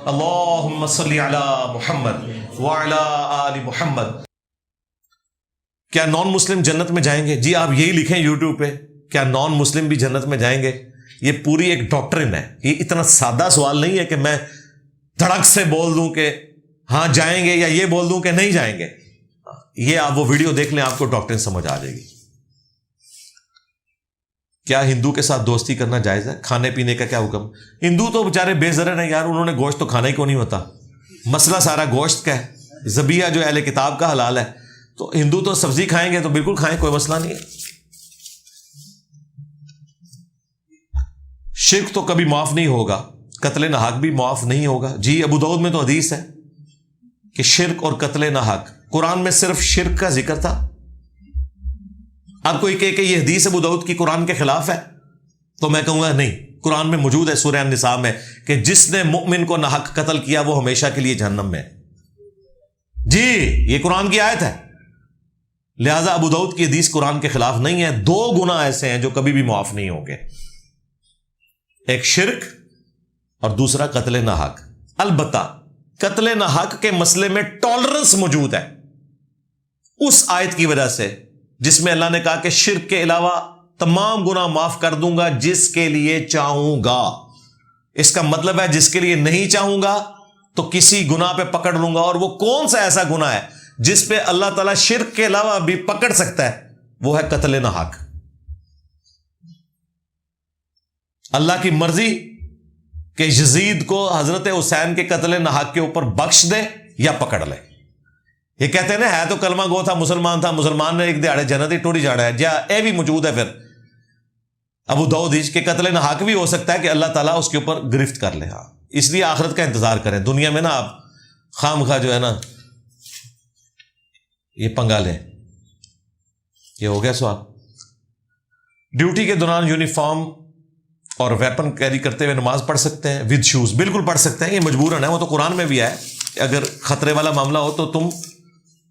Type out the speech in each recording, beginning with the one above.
اللہم صلی علی محمد وعلی آل محمد۔ کیا نان مسلم جنت میں جائیں گے؟ جی آپ یہی لکھیں یوٹیوب پہ، کیا نان مسلم بھی جنت میں جائیں گے؟ یہ پوری ایک ڈاکٹرن ہے، یہ اتنا سادہ سوال نہیں ہے کہ میں دھڑک سے بول دوں کہ ہاں جائیں گے یا یہ بول دوں کہ نہیں جائیں گے۔ یہ آپ وہ ویڈیو دیکھ لیں، آپ کو ڈاکٹرن سمجھ آ جائے گی۔ کیا ہندو کے ساتھ دوستی کرنا جائز ہے؟ کھانے پینے کا کیا حکم؟ ہندو تو بیچارے بے ضرر ہیں یار، انہوں نے گوشت تو کھانا ہی کیوں نہیں ہوتا؟ مسئلہ سارا گوشت کا ہے، ذبیحہ جو اہل کتاب کا حلال ہے، تو ہندو تو سبزی کھائیں گے تو بالکل کھائیں، کوئی مسئلہ نہیں ہے۔ شرک تو کبھی معاف نہیں ہوگا، قتل ناحق بھی معاف نہیں ہوگا۔ جی ابو داؤد میں تو حدیث ہے کہ شرک اور قتل ناحق، قرآن میں صرف شرک کا ذکر تھا۔ اب کوئی کہے کہ یہ حدیث ابو داؤد کی قرآن کے خلاف ہے، تو میں کہوں گا نہیں، قرآن میں موجود ہے سورہ النساء میں کہ جس نے مؤمن کو ناحق قتل کیا وہ ہمیشہ کے لیے جہنم میں ہے۔ جی یہ قرآن کی آیت ہے، لہذا ابو داؤد کی حدیث قرآن کے خلاف نہیں ہے۔ دو گناہ ایسے ہیں جو کبھی بھی معاف نہیں ہوں گے، ایک شرک اور دوسرا قتل ناحق۔ البتہ قتل ناحق کے مسئلے میں ٹالرنس موجود ہے اس آیت کی وجہ سے جس میں اللہ نے کہا کہ شرک کے علاوہ تمام گناہ معاف کر دوں گا جس کے لیے چاہوں گا۔ اس کا مطلب ہے جس کے لیے نہیں چاہوں گا تو کسی گناہ پہ پکڑ لوں گا، اور وہ کون سا ایسا گناہ ہے جس پہ اللہ تعالیٰ شرک کے علاوہ بھی پکڑ سکتا ہے؟ وہ ہے قتل ناحق۔ اللہ کی مرضی کہ یزید کو حضرت حسین کے قتل ناحق کے اوپر بخش دے یا پکڑ لے۔ یہ کہتے ہیں نا ہے تو کلمہ گو تھا، مسلمان تھا، مسلمان نے ایک دیہڑے جنت ہی ٹوڑی جاڑا ہے، جا اے بھی موجود ہے۔ پھر ابو داؤد کے قتل ناحق بھی ہو سکتا ہے کہ اللہ تعالیٰ اس کے اوپر گرفت کر لے۔ ہاں اس لیے آخرت کا انتظار کریں، دنیا میں نا آپ خام خواہ جو ہے نا یہ پنگا لیں۔ یہ ہو گیا سوال۔ ڈیوٹی کے دوران یونیفارم اور ویپن کیری کرتے ہوئے نماز پڑھ سکتے ہیں ود شوز؟ بالکل پڑھ سکتے ہیں، یہ مجبوراً ہے، وہ تو قرآن میں بھی ہے۔ اگر خطرے والا معاملہ ہو تو تم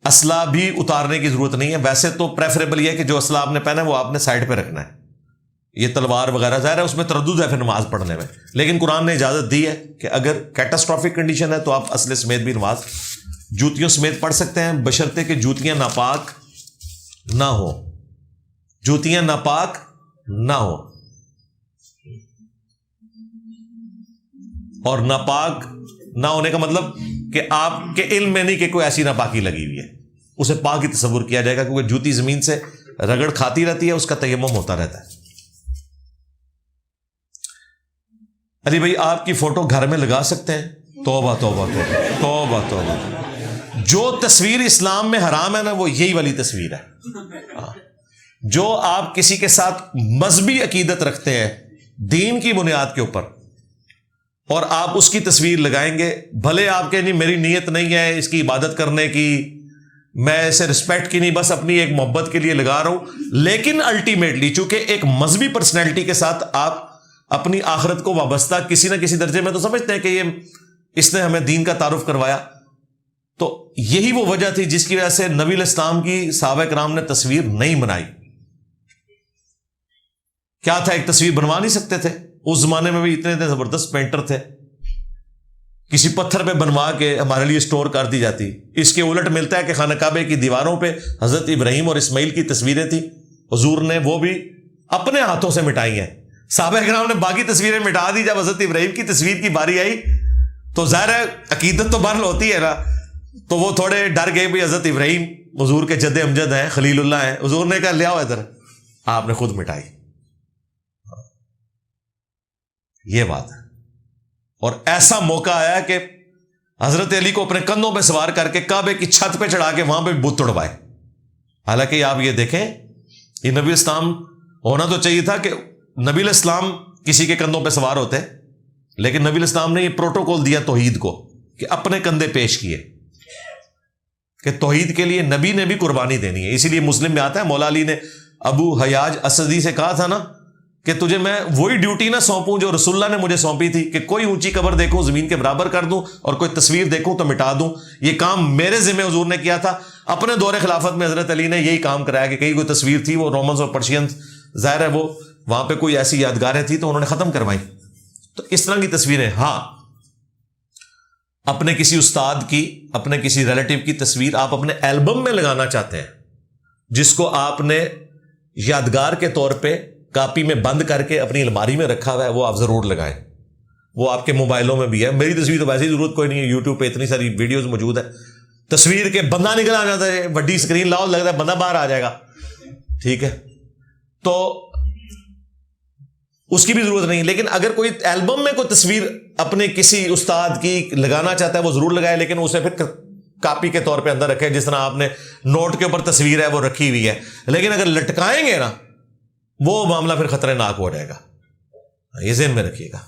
اسلحہ بھی اتارنے کی ضرورت نہیں ہے۔ ویسے تو پریفریبل یہ ہے کہ جو اسلحہ آپ نے پہنا ہے وہ آپ نے سائڈ پہ رکھنا ہے، یہ تلوار وغیرہ ظاہر ہے اس میں تردد ہے پھر نماز پڑھنے میں، لیکن قرآن نے اجازت دی ہے کہ اگر کیٹاسٹرافک کنڈیشن ہے تو آپ اسلحے سمیت بھی نماز جوتیوں سمیت پڑھ سکتے ہیں، بشرطے کہ جوتیاں ناپاک نہ ہو، جوتیاں ناپاک نہ ہو۔ اور ناپاک نہ ہونے کا مطلب کہ آپ کے علم میں نہیں کہ کوئی ایسی ناپاکی لگی ہوئی ہے، اسے پاک ہی تصور کیا جائے گا، کیونکہ جوتی زمین سے رگڑ کھاتی رہتی ہے، اس کا تیمم ہوتا رہتا ہے۔ علی بھائی آپ کی فوٹو گھر میں لگا سکتے ہیں؟ توبہ توبہ توبہ توبہ توبہ۔ جو تصویر اسلام میں حرام ہے نا وہ یہی والی تصویر ہے۔ جو آپ کسی کے ساتھ مذہبی عقیدت رکھتے ہیں دین کی بنیاد کے اوپر اور آپ اس کی تصویر لگائیں گے، بھلے آپ کے نہیں میری نیت نہیں ہے اس کی عبادت کرنے کی، میں اسے رسپیکٹ کی نہیں، بس اپنی ایک محبت کے لیے لگا رہا ہوں، لیکن الٹیمیٹلی چونکہ ایک مذہبی پرسنالٹی کے ساتھ آپ اپنی آخرت کو وابستہ کسی نہ کسی درجے میں تو سمجھتے ہیں کہ یہ اس نے ہمیں دین کا تعارف کروایا، تو یہی وہ وجہ تھی جس کی وجہ سے نبی علیہ السلام کی صحابہ کرام نے تصویر نہیں بنائی۔ کیا تھا، ایک تصویر بنوا نہیں سکتے تھے؟ اس زمانے میں بھی اتنے زبردست پینٹر تھے، کسی پتھر پہ بنوا کے ہمارے لیے سٹور کر دی جاتی۔ اس کے الٹ ملتا ہے کہ خانہ کعبے کی دیواروں پہ حضرت ابراہیم اور اسماعیل کی تصویریں تھیں، حضور نے وہ بھی اپنے ہاتھوں سے مٹائی ہیں۔ صحابہ کرام نے باقی تصویریں مٹا دی، جب حضرت ابراہیم کی تصویر کی باری آئی تو ظاہر ہے عقیدت تو برل ہوتی ہے نا، تو وہ تھوڑے ڈر گئے بھی حضرت ابراہیم حضور کے جد امجد ہیں، خلیل اللہ ہیں، حضور نے کہا لے آؤ ادھر، آپ نے خود مٹائی۔ یہ بات ہے، اور ایسا موقع آیا کہ حضرت علی کو اپنے کندھوں پہ سوار کر کے کعبے کی چھت پہ چڑھا کے وہاں پہ بت توڑوائے۔ حالانکہ آپ یہ دیکھیں، یہ نبی اسلام ہونا تو چاہیے تھا کہ نبی الاسلام کسی کے کندھوں پہ سوار ہوتے، لیکن نبی الاسلام نے یہ پروٹوکول دیا توحید کو کہ اپنے کندھے پیش کیے کہ توحید کے لیے نبی نے بھی قربانی دینی ہے۔ اسی لیے مسلم میں آتا ہے مولا علی نے ابو حیاج اسدی سے کہا تھا نا کہ تجھے میں وہی ڈیوٹی نہ سونپوں جو رسول اللہ نے مجھے سونپی تھی کہ کوئی اونچی قبر دیکھوں زمین کے برابر کر دوں اور کوئی تصویر دیکھوں تو مٹا دوں۔ یہ کام میرے ذمہ حضور نے کیا تھا۔ اپنے دور خلافت میں حضرت علی نے یہی کام کرایا کہ کہیں کوئی تصویر تھی، وہ رومنز اور پرشینز ظاہر ہے وہ وہاں پہ کوئی ایسی یادگاریں تھی تو انہوں نے ختم کروائی۔ تو اس طرح کی تصویریں، ہاں اپنے کسی استاد کی، اپنے کسی ریلیٹو کی تصویر آپ اپنے البم میں لگانا چاہتے ہیں، جس کو آپ نے یادگار کے طور پہ کاپی میں بند کر کے اپنی الماری میں رکھا ہوا ہے، وہ آپ ضرور لگائیں. وہ آپ کے موبائلوں میں بھی ہے. میری تصویر تو ویسے ہی ضرورت کوئی نہیں ہے، یوٹیوب پہ اتنی ساری ویڈیوز موجود ہے. تصویر کے بندہ نکل آ جاتا ہے، بڑی اسکرین لاؤ، لگتا ہے بندہ باہر آ جائے گا. ٹھیک ہے، تو اس کی بھی ضرورت نہیں. لیکن اگر کوئی البم میں کوئی تصویر اپنے کسی استاد کی لگانا چاہتا ہے وہ ضرور لگائے، لیکن اسے پھر کاپی کے طور پہ اندر رکھے، جس طرح آپ نے نوٹ کے اوپر تصویر ہے وہ رکھی ہوئی ہے. لیکن اگر لٹکائیں گے نا، وہ معاملہ پھر خطرناک ہو جائے گا. یہ ذہن میں رکھیے گا.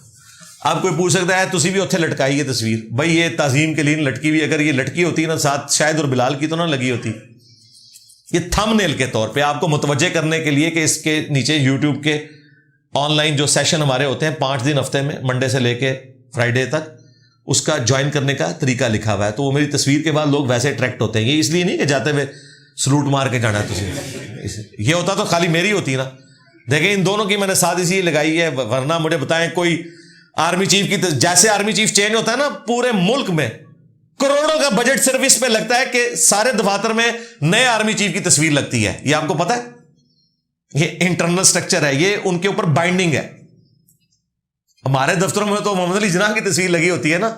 آپ کوئی پوچھ سکتا ہے تسی بھی اتنے لٹکائی ہے تصویر. بھائی یہ تعظیم کے لیے لٹکی ہوئی، اگر یہ لٹکی ہوتی نا ساتھ شاہد اور بلال کی تو نہ لگی ہوتی. یہ تھم نیل کے طور پہ آپ کو متوجہ کرنے کے لیے کہ اس کے نیچے یوٹیوب کے آن لائن جو سیشن ہمارے ہوتے ہیں 5 دن ہفتے میں، منڈے سے لے کے فرائیڈے تک، اس کا جوائن کرنے کا طریقہ لکھا ہوا ہے. تو وہ میری تصویر کے بعد لوگ ویسے اٹریکٹ ہوتے ہیں. یہ اس لیے نہیں کہ جاتے ہوئے سلوٹ مار کے جانا ہے تصویر. یہ ہوتا تو خالی میری ہوتی نا. دیکھیں ان دونوں کی میں نے ساتھ اسی لیے لگائی ہے، ورنہ مجھے بتائیں کوئی آرمی چیف کی جیسے آرمی چیف چینج ہوتا ہے نا، پورے ملک میں کروڑوں کا بجٹ صرف اس پہ لگتا ہے کہ سارے دفاتر میں نئے آرمی چیف کی تصویر لگتی ہے. یہ آپ کو پتا ہے؟ یہ انٹرنل سٹرکچر ہے، یہ ان کے اوپر بائنڈنگ ہے. ہمارے دفتروں میں تو محمد علی جناح کی تصویر لگی ہوتی ہے نا،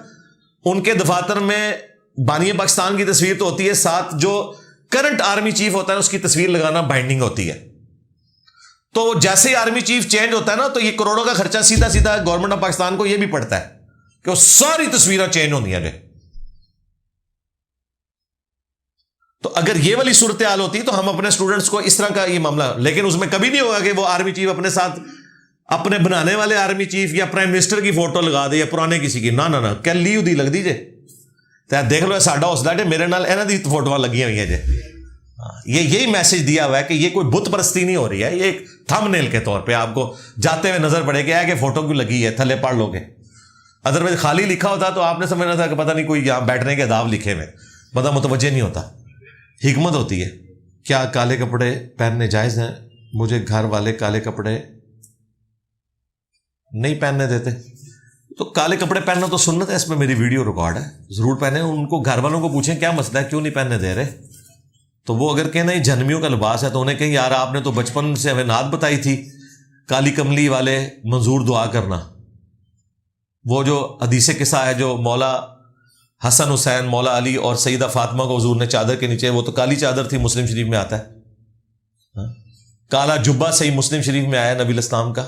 ان کے دفاتر میں بانی پاکستان کی تصویر تو ہوتی ہے، ساتھ جو کرنٹ آرمی چیف ہوتا ہے اس کی تصویر لگانا بائنڈنگ ہوتی ہے. تو جیسے ہی آرمی چیف چینج ہوتا ہے نا، تو یہ کروڑوں کا خرچہ سیدھا سیدھا گورنمنٹ آف پاکستان کو یہ بھی پڑتا ہے کہ وہ ساری تصویریں چینج ہوتی ہیں. تو اگر یہ والی صورتحال ہوتی تو ہم اپنے اسٹوڈنٹس کو اس طرح کا یہ معاملہ، لیکن اس میں کبھی نہیں ہوگا کہ وہ آرمی چیف اپنے ساتھ اپنے بنانے والے آرمی چیف یا پرائم منسٹر کی فوٹو لگا دے یا پرانے کسی کی. نہ نہ کیا لی دی لگ دیجیے دیکھ لو ساڈا حوصلہ ہے، میرے نال انہاں دی فوٹو لگی ہوئی ہیں جی. یہی میسج دیا ہوا ہے کہ یہ کوئی بت پرستی نہیں ہو رہی ہے، یہ ایک تھم نیل کے طور پہ آپ کو جاتے ہوئے نظر پڑے گا کہ فوٹو کیوں لگی ہے، تھلے پڑھ لو گے. ادروائز خالی لکھا ہوتا تو آپ نے سمجھنا تھا کہ پتہ نہیں کوئی یہاں بیٹھنے کے آداب لکھے ہوئے، بندہ متوجہ نہیں ہوتا. حکمت ہوتی ہے. کیا کالے کپڑے پہننے جائز ہیں؟ مجھے گھر والے کالے کپڑے نہیں پہننے دیتے. تو کالے کپڑے پہننا تو سنت ہے، اس میں میری ویڈیو ریکارڈ ہے، ضرور پہنے. ان کو گھر والوں کو پوچھیں کیا مسئلہ ہے، کیوں نہیں پہننے دے رہے. تو وہ اگر کہیں نہیں جہنمیوں کا لباس ہے، تو انہیں کہیں یار آپ نے تو بچپن سے ہمیں نعت بتائی تھی کالی کملی والے منظور دعا کرنا. وہ جو حدیث قصہ ہے جو مولا حسن حسین، مولا علی اور سیدہ فاطمہ کو حضور نے چادر کے نیچے، وہ تو کالی چادر تھی، مسلم شریف میں آتا ہے. کالا جبہ صحیح مسلم شریف میں آیا نبی الاسلام کا.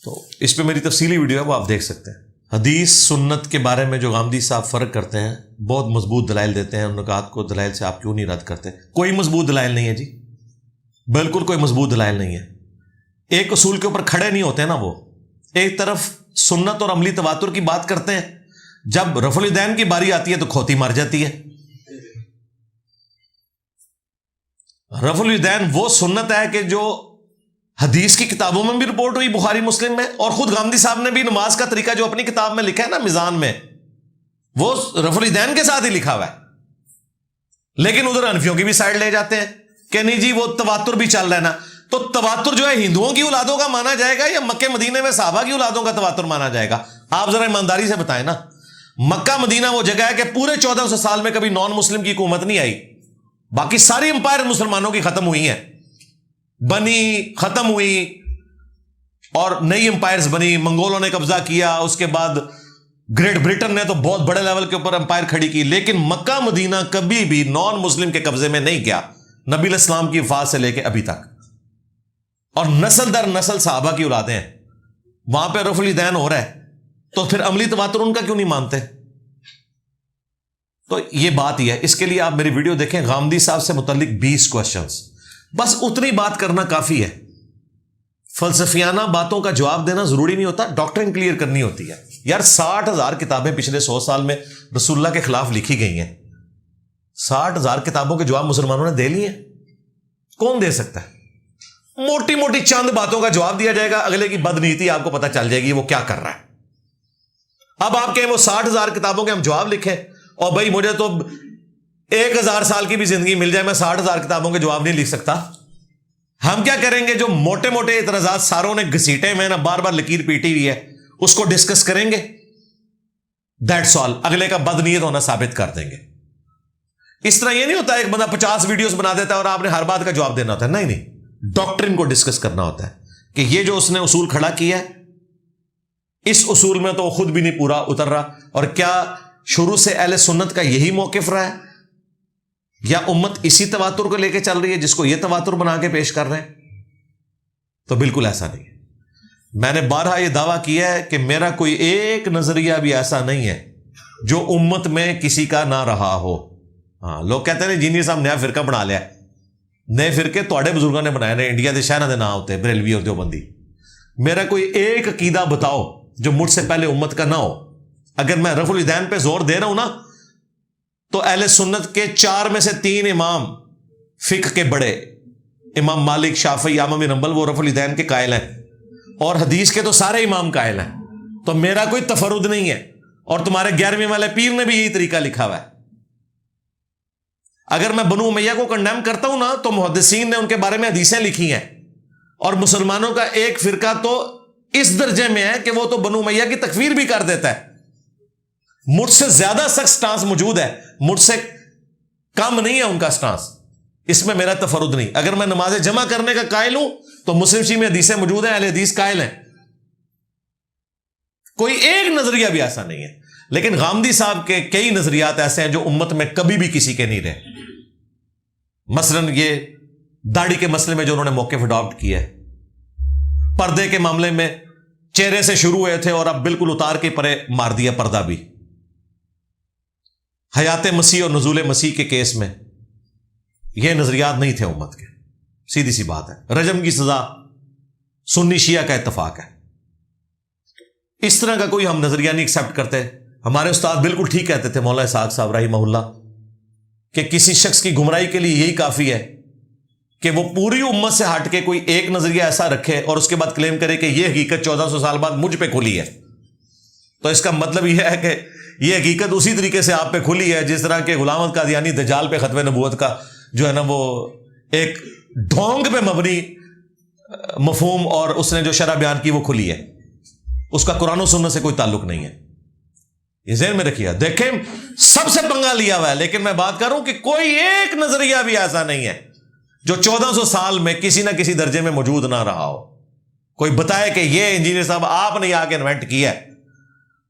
تو اس پہ میری تفصیلی ویڈیو ہے، وہ آپ دیکھ سکتے ہیں. حدیث سنت کے بارے میں جو غامدی صاحب فرق کرتے ہیں، بہت مضبوط دلائل دیتے ہیں. ان نکات کو دلائل سے آپ کیوں نہیں رد کرتے؟ کوئی مضبوط دلائل نہیں ہے جی، بالکل کوئی مضبوط دلائل نہیں ہے. ایک اصول کے اوپر کھڑے نہیں ہوتے نا. وہ ایک طرف سنت اور عملی تواتر کی بات کرتے ہیں، جب رفع الیدین کی باری آتی ہے تو کھوتی مر جاتی ہے. رفع الیدین وہ سنت ہے کہ جو حدیث کی کتابوں میں بھی رپورٹ ہوئی، بخاری مسلم میں، اور خود غامدی صاحب نے بھی نماز کا طریقہ جو اپنی کتاب میں لکھا ہے نا میزان میں، وہ رفع الیدین کے ساتھ ہی لکھا ہوا ہے. لیکن ادھر حنفیوں کی بھی سائڈ لے جاتے ہیں کہ نہیں جی وہ تواتر بھی چل رہا ہے نا. تو تواتر جو ہے ہندوؤں کی اولادوں کا مانا جائے گا یا مکہ مدینے میں صحابہ کی اولادوں کا تواتر مانا جائے گا؟ آپ ذرا ایمانداری سے بتائیں نا. مکہ مدینہ وہ جگہ ہے کہ پورے 1400 سال میں کبھی نان مسلم کی حکومت نہیں آئی. باقی ساری امپائر مسلمانوں کی ختم ہوئی ہیں، بنی، ختم ہوئی، اور نئی امپائرز بنی. منگولوں نے قبضہ کیا، اس کے بعد گریٹ برٹن نے تو بہت بڑے لیول کے اوپر امپائر کھڑی کی. لیکن مکہ مدینہ کبھی بھی نان مسلم کے قبضے میں نہیں گیا، نبی علیہ السلام کی وفات سے لے کے ابھی تک. اور نسل در نسل صحابہ کی اولادیں ہیں. وہاں پہ رفع الیدین ہو رہا ہے، تو پھر عملی تواتر ان کا کیوں نہیں مانتے؟ تو یہ بات ہی ہے. اس کے لیے آپ میری ویڈیو دیکھیں، غامدی صاحب سے متعلق 20 کوشچنز، بس اتنی بات کرنا کافی ہے. فلسفیانہ باتوں کا جواب دینا ضروری نہیں ہوتا، ڈاکٹرن کلیئر کرنی ہوتی ہے. یار 60,000 کتابیں پچھلے 100 سال میں رسول اللہ کے خلاف لکھی گئی ہیں. 60,000 کتابوں کے جواب مسلمانوں نے دے لیے ہیں؟ کون دے سکتا ہے؟ موٹی موٹی چند باتوں کا جواب دیا جائے گا، اگلے کی بدنیتی آپ کو پتہ چل جائے گی وہ کیا کر رہا ہے. اب آپ کہیں وہ 60,000 کتابوں کے ہم جواب لکھیں، اور بھائی مجھے تو 1000 سال کی بھی زندگی مل جائے، میں 60,000 کتابوں کے جواب نہیں لکھ سکتا. ہم کیا کریں گے؟ جو موٹے موٹے اعتراضات ساروں نے گھسیٹے میں نا، بار بار لکیر پیٹی ہوئی ہے، اس کو ڈسکس کریں گے. That's all. اگلے کا بد نیت ہونا ثابت کر دیں گے. اس طرح یہ نہیں ہوتا ایک بندہ 50 ویڈیوز بنا دیتا ہے اور آپ نے ہر بات کا جواب دینا ہوتا ہے. نہیں نہیں, ڈاکٹرن کو ڈسکس کرنا ہوتا ہے کہ یہ جو اس نے اصول کھڑا کیا ہے, اس اصول میں تو وہ خود بھی نہیں پورا اتر رہا, اور کیا شروع سے اہل سنت کا یہی موقف رہا ہے, یا امت اسی تواتر کو لے کے چل رہی ہے جس کو یہ تواتر بنا کے پیش کر رہے ہیں. تو بالکل ایسا نہیں ہے. میں نے بارہا یہ دعویٰ کیا ہے کہ میرا کوئی ایک نظریہ بھی ایسا نہیں ہے جو امت میں کسی کا نہ رہا ہو. ہاں, لوگ کہتے ہیں جی صاحب نیا فرقہ بنا لیا. نئے فرقے تھوڑے بزرگوں نے بنائے, انڈیا کے شہروں کے نام ہوتے ہیں بریلوی اور دیوبندی. میرا کوئی ایک عقیدہ بتاؤ جو مجھ سے پہلے امت کا نہ ہو. اگر میں رفع الیدین پہ زور دے رہا ہوں نا, تو اہل سنت کے 4 میں سے 3 امام فقہ کے بڑے, امام مالک, شافعی, احمد بن حنبل, وہ رفع الیدین کے قائل ہیں, اور حدیث کے تو سارے امام قائل ہیں. تو میرا کوئی تفرد نہیں ہے, اور تمہارے 11ویں والے پیر نے بھی یہی طریقہ لکھا ہوا ہے. اگر میں بنو امیہ کو کنڈیم کرتا ہوں نا, تو محدثین نے ان کے بارے میں حدیثیں لکھی ہیں, اور مسلمانوں کا ایک فرقہ تو اس درجے میں ہے کہ وہ تو بنو امیہ کی تکفیر بھی کر دیتا ہے. مجھ سے زیادہ سخت سٹانس موجود ہے, مجھ سے کم نہیں ہے ان سٹانس. اس میں میرا تفرد نہیں. اگر میں نماز جمع کرنے کا قائل ہوں تو مسلم شریف میں حدیثیں موجود ہیں, اہل حدیث قائل ہیں. کوئی ایک نظریہ بھی ایسا نہیں ہے. لیکن غامدی صاحب کے کئی نظریات ایسے ہیں جو امت میں کبھی بھی کسی کے نہیں رہے. مثلا یہ داڑھی کے مسئلے میں جو انہوں نے موقف اڈاپٹ کیا ہے, پردے کے معاملے میں چہرے سے شروع ہوئے تھے اور اب بالکل اتار کے پرے مار دیا پردہ بھی. حیات مسیح اور نزول مسیح کے کیس میں یہ نظریات نہیں تھے امت کے. سیدھی سی بات ہے. رجم کی سزا سنی شیعہ کا اتفاق ہے. اس طرح کا کوئی ہم نظریہ نہیں ایکسپٹ کرتے. ہمارے استاد بالکل ٹھیک کہتے تھے, مولانا اسحاق صاحب رحمہ اللہ, کہ کسی شخص کی گمراہی کے لیے یہی کافی ہے کہ وہ پوری امت سے ہٹ کے کوئی ایک نظریہ ایسا رکھے اور اس کے بعد کلیم کرے کہ یہ حقیقت 1400 سال بعد مجھ پہ کھلی ہے. تو اس کا مطلب یہ ہے کہ یہ حقیقت اسی طریقے سے آپ پہ کھلی ہے جس طرح کہ غلام احمد قادیانی دجال پہ ختم نبوت کا جو ہے نا وہ ایک ڈھونگ پہ مبنی مفہوم اور اس نے جو شرح بیان کی وہ کھلی ہے. اس کا قرآن و سنت سے کوئی تعلق نہیں ہے. یہ ذہن میں رکھیے. دیکھیں سب سے پنگا لیا ہوا ہے, لیکن میں بات کروں کہ کوئی ایک نظریہ بھی ایسا نہیں ہے جو 1400 سال میں کسی نہ کسی درجے میں موجود نہ رہا ہو. کوئی بتائے کہ یہ انجینئر صاحب آپ نے آ کے انوینٹ کیا ہے.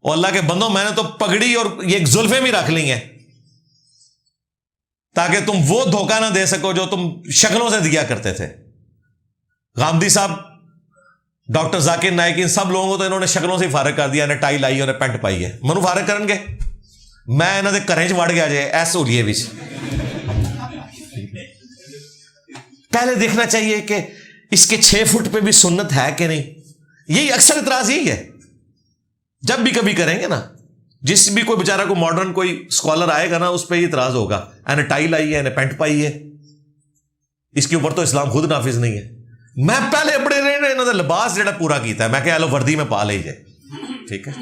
اور اللہ کے بندوں, میں نے تو پگڑی اور یہ زلفیں بھی رکھ لی ہیں تاکہ تم وہ دھوکہ نہ دے سکو جو تم شکلوں سے دیا کرتے تھے. غامدی صاحب, ڈاکٹر ذاکر نائک, ان سب لوگوں کو تو انہوں نے شکلوں سے فارغ کر دیا. انہیں ٹائی لائی, انہیں پینٹ پائی ہے. منو فارغ کرن گے, میں انہوں نے کریں وڑ گیا جائے ایس ہو لیے بھی. پہلے دیکھنا چاہیے کہ اس کے 6 فٹ پہ بھی سنت ہے کہ نہیں. یہی اکثر اعتراض یہی ہے. جب بھی کبھی کریں گے نا, جس بھی کوئی بیچارہ کو ماڈرن کوئی اسکالر آئے گا نا, اس پہ یہ اعتراض ہوگا انہیں ٹائی لائی ہے, انہیں پینٹ پائی ہے. اس کے اوپر تو اسلام خود نافذ نہیں ہے. میں پہلے بڑے رہے انہوں نے لباس جڑا پورا کیتا ہے, میں کہ لو وردی میں پا لے جائے, ٹھیک ہے.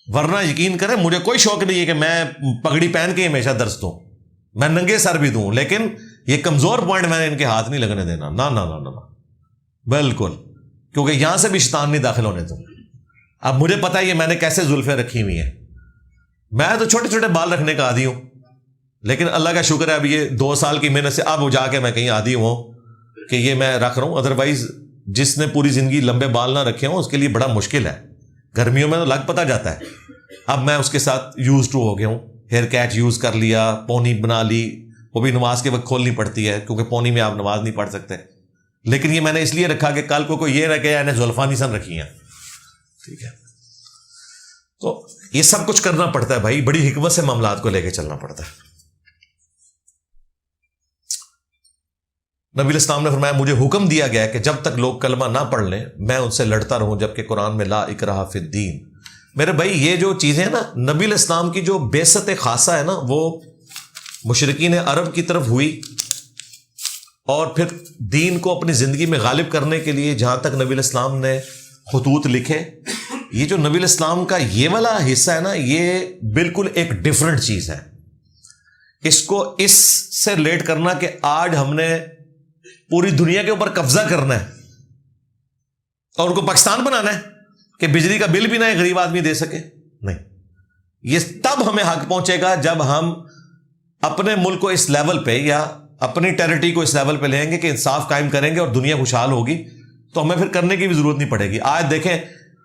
ورنہ یقین کریں مجھے کوئی شوق نہیں ہے کہ میں پگڑی پہن کے ہمیشہ درس دوں, میں ننگے سر بھی دوں, لیکن یہ کمزور پوائنٹ میں نے ان کے ہاتھ نہیں لگنے دینا. نہ بالکل, کیونکہ یہاں سے بھی شیطان نہیں داخل ہونے دوں. اب مجھے پتا ہے یہ میں نے کیسے زلفیں رکھی ہوئی ہیں. میں تو چھوٹے چھوٹے بال رکھنے کا عادی ہوں, لیکن اللہ کا شکر ہے اب یہ 2 سال کی محنت سے اب جا کے میں کہیں عادی ہوں کہ یہ میں رکھ رہا ہوں. ادروائز جس نے پوری زندگی لمبے بال نہ رکھے ہوں اس کے لیے بڑا مشکل ہے. گرمیوں میں تو لگ پتا جاتا ہے. اب میں اس کے ساتھ یوز ٹو ہو گیا ہوں. ہیئر کیٹ یوز کر لیا, پونی بنا لی, وہ بھی نماز کے وقت کھولنی پڑتی ہے کیونکہ پونی میں آپ نماز نہیں پڑھ سکتے. لیکن یہ میں نے اس لیے رکھا کہ کل کو کوئی یہ نہ کہ انہیں زلفانی سن رکھی ہیں, ٹھیک ہے. تو یہ سب کچھ کرنا پڑتا ہے بھائی, بڑی حکمت سے معاملات کو لے کے چلنا پڑتا ہے. نبی الاسلام نے فرمایا مجھے حکم دیا گیا کہ جب تک لوگ کلمہ نہ پڑھ لیں میں ان سے لڑتا رہوں, جبکہ قرآن میں لا اکراہ فی الدین. میرے بھائی یہ جو چیزیں ہیں نا, نبی الاسلام کی جو بعثت خاصہ ہے نا وہ مشرکین عرب کی طرف ہوئی, اور پھر دین کو اپنی زندگی میں غالب کرنے کے لیے جہاں تک نبی الاسلام نے خطوط لکھے, یہ جو نبی الاسلام کا یہ والا حصہ ہے نا یہ بالکل ایک ڈفرنٹ چیز ہے. اس کو اس سے ریلیٹ کرنا کہ آج ہم نے پوری دنیا کے اوپر قبضہ کرنا ہے اور ان کو پاکستان بنانا ہے کہ بجلی کا بل بھی نہ غریب آدمی دے سکے, نہیں. یہ تب ہمیں حق پہنچے گا جب ہم اپنے ملک کو اس لیول پہ یا اپنی ٹیریٹری کو اس لیول پہ لیں گے کہ انصاف قائم کریں گے اور دنیا خوشحال ہوگی، تو ہمیں پھر کرنے کی بھی ضرورت نہیں پڑے گی. آج دیکھیں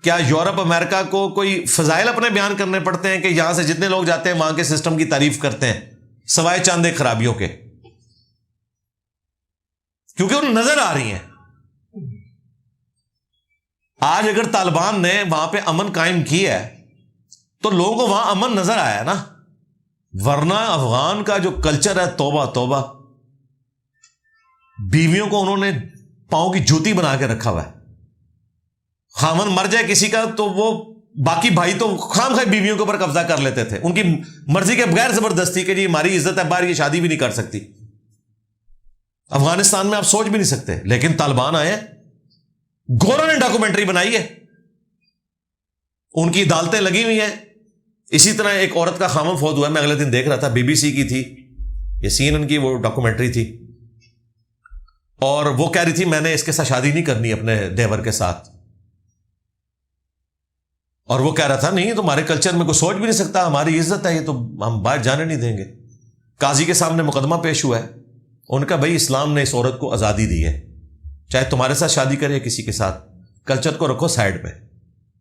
کیا یورپ امریکہ کو کوئی فضائل اپنے بیان کرنے پڑتے ہیں کہ یہاں سے جتنے لوگ جاتے ہیں وہاں کے سسٹم کی تعریف کرتے ہیں سوائے چند ایک خرابیوں کے، کیونکہ ان نظر آ رہی ہیں. آج اگر طالبان نے وہاں پہ امن قائم کیا ہے تو لوگوں کو وہاں امن نظر آیا نا، ورنہ افغان کا جو کلچر ہے توبہ توبہ، بیویوں کو انہوں نے پاؤں کی جوتی بنا کے رکھا ہوا ہے. خامن مر جائے کسی کا تو وہ باقی بھائی تو خام خواہ بیویوں کے اوپر قبضہ کر لیتے تھے ان کی مرضی کے بغیر، زبردستی کہ جی ہماری عزت ہے باہر، یہ شادی بھی نہیں کر سکتی. افغانستان میں آپ سوچ بھی نہیں سکتے. لیکن طالبان آئے، گوروں نے ڈاکومنٹری بنائی ہے، ان کی عدالتیں لگی ہوئی ہیں. اسی طرح ایک عورت کا خامن فوت ہوا ہے، میں اگلے دن دیکھ رہا تھا، بی بی سی کی تھی، یہ CNN کی وہ ڈاکومنٹری تھی، اور وہ کہہ رہی تھی میں نے اس کے ساتھ شادی نہیں کرنی اپنے دیور کے ساتھ. اور وہ کہہ رہا تھا نہیں تمہارے کلچر میں کوئی سوچ بھی نہیں سکتا، ہماری عزت ہے، یہ تو ہم باہر جانے نہیں دیں گے. قاضی کے سامنے مقدمہ پیش ہوا ہے، ان کا بھائی اسلام نے اس عورت کو آزادی دی ہے، چاہے تمہارے ساتھ شادی کرے کسی کے ساتھ، کلچر کو رکھو سائڈ پہ،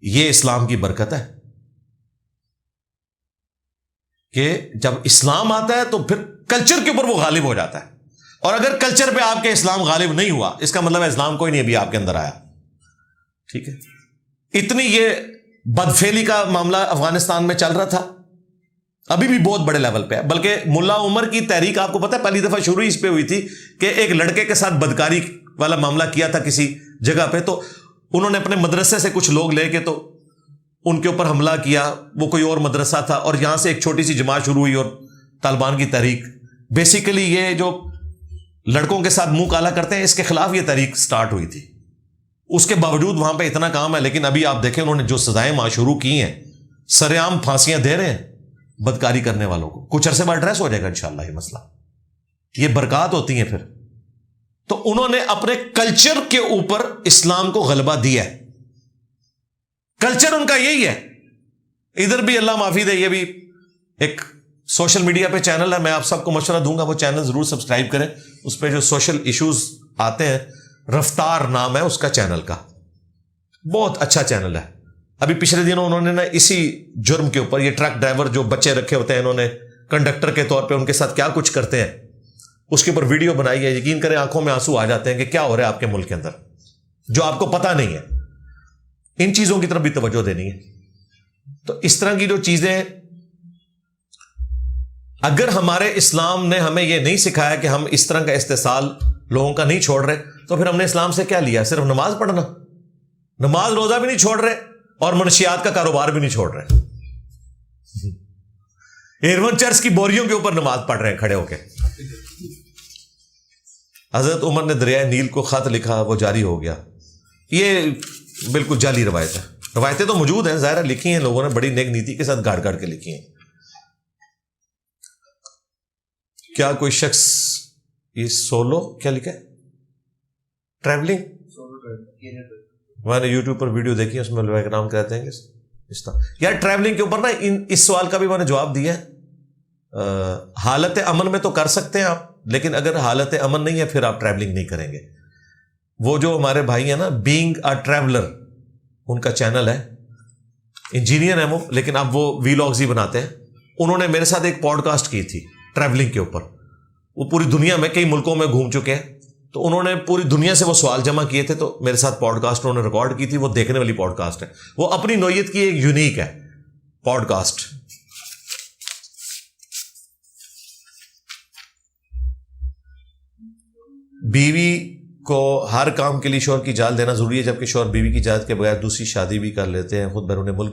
یہ اسلام کی برکت ہے کہ جب اسلام آتا ہے تو پھر کلچر کے اوپر وہ غالب ہو جاتا ہے. اور اگر کلچر پہ آپ کے اسلام غالب نہیں ہوا، اس کا مطلب ہے اسلام کوئی نہیں ابھی آپ کے اندر آیا. ٹھیک ہے، اتنی یہ بدفعلی کا معاملہ افغانستان میں چل رہا تھا، ابھی بھی بہت بڑے لیول پہ ہے. بلکہ ملا عمر کی تحریک آپ کو پتہ ہے پہلی دفعہ شروع اس پہ ہوئی تھی کہ ایک لڑکے کے ساتھ بدکاری والا معاملہ کیا تھا کسی جگہ پہ، تو انہوں نے اپنے مدرسے سے کچھ لوگ لے کے تو ان کے اوپر حملہ کیا. وہ کوئی اور مدرسہ تھا، اور یہاں سے ایک چھوٹی سی جماعت شروع ہوئی، اور طالبان کی تحریک. بیسیکلی یہ جو لڑکوں کے ساتھ منہ کالا کرتے ہیں اس کے خلاف یہ تحریک سٹارٹ ہوئی تھی. اس کے باوجود وہاں پہ اتنا کام ہے، لیکن ابھی آپ دیکھیں انہوں نے جو سزائیں وہاں شروع کی ہیں، سر عام پھانسیاں دے رہے ہیں بدکاری کرنے والوں کو. کچھ عرصے بعد ایڈریس ہو جائے گا انشاءاللہ یہ مسئلہ. یہ برکات ہوتی ہیں پھر. تو انہوں نے اپنے کلچر کے اوپر اسلام کو غلبہ دیا ہے. کلچر ان کا یہی ہے. ادھر بھی اللہ معافی دے، یہ بھی ایک سوشل میڈیا پہ چینل ہے، میں آپ سب کو مشورہ دوں گا وہ چینل ضرور سبسکرائب کریں. اس پہ جو سوشل ایشوز آتے ہیں، رفتار نام ہے اس کا چینل کا، بہت اچھا چینل ہے. ابھی پچھلے دنوں انہوں نے نا اسی جرم کے اوپر، یہ ٹرک ڈرائیور جو بچے رکھے ہوتے ہیں انہوں نے کنڈکٹر کے طور پہ ان کے ساتھ کیا کچھ کرتے ہیں، اس کے اوپر ویڈیو بنائی ہے. یقین کریں آنکھوں میں آنسو آ جاتے ہیں کہ کیا ہو رہا ہے آپ کے ملک کے اندر جو آپ کو پتہ نہیں ہے. ان چیزوں کی طرف بھی توجہ دینی ہے. تو اس طرح کی جو چیزیں، اگر ہمارے اسلام نے ہمیں یہ نہیں سکھایا کہ ہم اس طرح کا استحصال لوگوں کا نہیں چھوڑ رہے، تو پھر ہم نے اسلام سے کیا لیا؟ صرف نماز پڑھنا؟ نماز روزہ بھی نہیں چھوڑ رہے اور منشیات کا کاروبار بھی نہیں چھوڑ رہے. ایڈونچرز کی بوریوں کے اوپر نماز پڑھ رہے ہیں کھڑے ہو کے. حضرت عمر نے دریائے نیل کو خط لکھا، وہ جاری ہو گیا. یہ بالکل جعلی روایت ہے. روایتیں تو موجود ہیں، ظاہر لکھی ہیں لوگوں نے بڑی نیک نیتی کے ساتھ گاڑ گاڑ کے لکھی ہیں. کیا کوئی شخص یہ سولو کیا لکھا ہے ٹریولنگ، میں نے یوٹیوب پر ویڈیو دیکھی ہے، اس میں لوگ نام کہتے ہیں کہ اس طرح یار ٹریولنگ کے اوپر نا اس سوال کا بھی میں نے جواب دیا ہے. حالت امن میں تو کر سکتے ہیں آپ، لیکن اگر حالت امن نہیں ہے پھر آپ ٹریولنگ نہیں کریں گے. وہ جو ہمارے بھائی ہیں نا بینگ اے ٹریولر، ان کا چینل ہے، انجینئر ہیں وہ، لیکن اب وہ ویلاگز ہی بناتے ہیں. انہوں نے میرے ساتھ ایک پوڈ کاسٹ کی تھی ٹریولنگ کے اوپر. وہ پوری دنیا میں کئی ملکوں میں گھوم چکے ہیں، تو انہوں نے پوری دنیا سے وہ سوال جمع کیے تھے، تو میرے ساتھ پوڈ کاسٹ انہوں نے ریکارڈ کی تھی. وہ دیکھنے والی پوڈ کاسٹ ہے، وہ اپنی نوعیت کی ایک یونیک ہے پوڈ کاسٹ. بیوی کو ہر کام کے لیے شوہر کی اجازت دینا ضروری ہے، جبکہ شوہر بیوی کی اجازت کے بغیر دوسری شادی بھی کر لیتے ہیں، خود بیرون ملک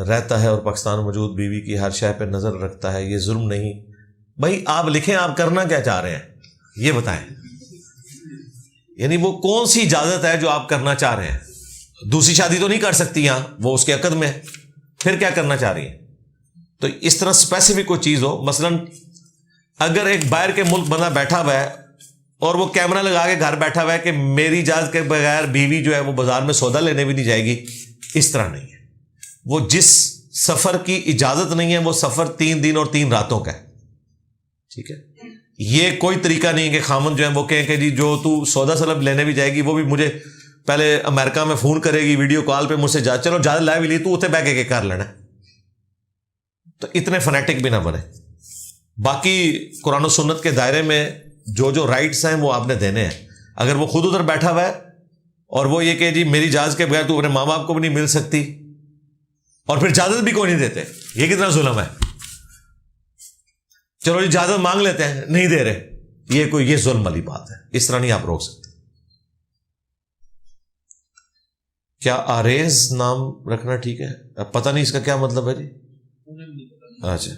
رہتا ہے اور پاکستان موجود بیوی کی ہر شے پہ نظر رکھتا ہے، یہ ظلم نہیں؟ بھائی آپ لکھیں آپ کرنا کیا چاہ رہے ہیں یہ بتائیں. یعنی وہ کون سی اجازت ہے جو آپ کرنا چاہ رہے ہیں؟ دوسری شادی تو نہیں کر سکتی یہاں، وہ اس کے عقد میں، پھر کیا کرنا چاہ رہی ہیں؟ تو اس طرح اسپیسیفک کوئی چیز ہو. مثلا اگر ایک باہر کے ملک بندہ بیٹھا ہوا ہے اور وہ کیمرہ لگا کے گھر بیٹھا ہوا ہے کہ میری اجازت کے بغیر بیوی جو ہے وہ بازار میں سودا لینے بھی نہیں جائے گی، اس طرح نہیں ہے. وہ جس سفر کی اجازت نہیں ہے، وہ سفر 3 دن اور 3 راتوں کا ہے. ٹھیک ہے، یہ کوئی طریقہ نہیں ہے کہ خامن جو ہے وہ کہیں کہ جی جو تو سودا سلب لینے بھی جائے گی وہ بھی مجھے پہلے امریکہ میں فون کرے گی ویڈیو کال پہ مجھ سے چلو زیادہ لائے بھی لی تو اتنے بہ کے کر لینا. تو اتنے فنیٹک بھی نہ بنے. باقی قرآن و سنت کے دائرے میں جو رائٹس ہیں وہ آپ نے دینے ہیں. اگر وہ خود ادھر بیٹھا ہوا ہے اور وہ یہ کہ جی میری اجازت کے بغیر تو اپنے ماں باپ کو بھی نہیں مل سکتی اور پھر اجازت بھی کوئی نہیں دیتے، یہ کتنا ظلم ہے. چلو جی اجازت مانگ لیتے ہیں، نہیں دے رہے، یہ ظلم والی بات ہے. اس طرح نہیں آپ روک سکتے. کیا آریز نام رکھنا ٹھیک ہے؟ اب پتہ نہیں اس کا کیا مطلب ہے جی. اچھا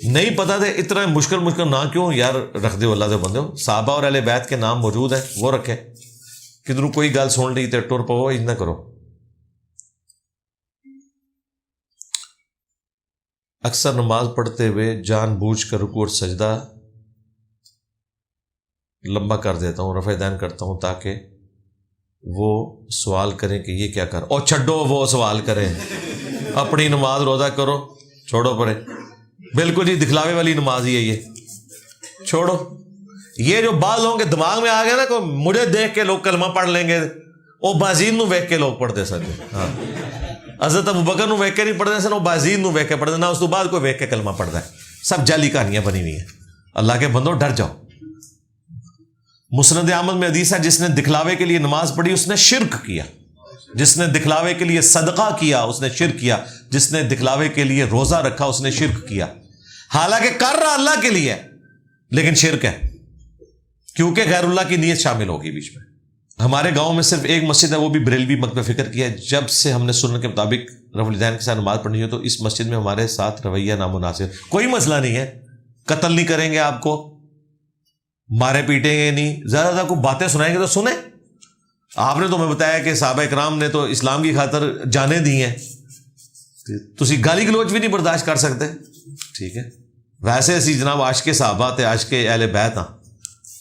نہیں پتا تھے. اتنا مشکل نہ کیوں یار رکھ دے اللہ سے بندے ہو. صحابہ اور اہل بیت کے نام موجود ہیں وہ رکھے. کدھروں کوئی گل سن لی تے ٹر پو نہ کرو. اکثر نماز پڑھتے ہوئے جان بوجھ کر رکوع اور سجدہ لمبا کر دیتا ہوں، رفع دین کرتا ہوں تاکہ وہ سوال کریں کہ یہ کیا کر. اور چھڈو وہ سوال کریں، اپنی نماز روزہ کرو، چھوڑو پرے. بالکل جی دکھلاوے والی نماز ہی ہے یہ، چھوڑو. یہ جو بعض لوگوں کے دماغ میں آ گیا نا کہ مجھے دیکھ کے لوگ کلمہ پڑھ لیں گے، وہ بازین نو ویکھ کے لوگ پڑھتے سن. ہاں حضرت ابوبکر نو ویکھ کے نہیں پڑھتے سن، وہ بازین نو ویکھ کے پڑھتے، نہ اس تو بعد کوئی ویکھ کے کلمہ پڑھتا ہے. سب جعلی کہانیاں بنی ہوئی ہیں. اللہ کے بندو ڈر جاؤ. مسند احمد میں حدیث ہے جس نے دکھلاوے کے لیے نماز پڑھی اس نے شرک کیا. جس نے دکھلاوے کے لیے صدقہ کیا اس نے شرک کیا. جس نے دکھلاوے کے لیے روزہ رکھا اس نے شرک کیا. حالانکہ کر رہا اللہ کے لیے لیکن شرک ہے، کیونکہ غیر اللہ کی نیت شامل ہوگی بیچ میں. ہمارے گاؤں میں صرف ایک مسجد ہے، وہ بھی بریلوی مکتب فکر کی ہے. جب سے ہم نے سنت کے مطابق رفع الیدین کے ساتھ نماز پڑھنی ہو تو اس مسجد میں ہمارے ساتھ رویہ نامناسب. کوئی مسئلہ نہیں ہے، قتل نہیں کریں گے آپ کو، مارے پیٹیں گے نہیں، زیادہ زیادہ کوئی باتیں سنائیں گے تو سنیں. آپ نے تو ہمیں بتایا کہ صحابہ اکرام نے تو اسلام کی خاطر جانیں دی ہیں، تسی گالی گلوچ بھی نہیں برداشت کر سکتے. ٹھیک ہے، ویسے اسی جناب عاشق صحابہ تے عاشق اہل بیت ہاں.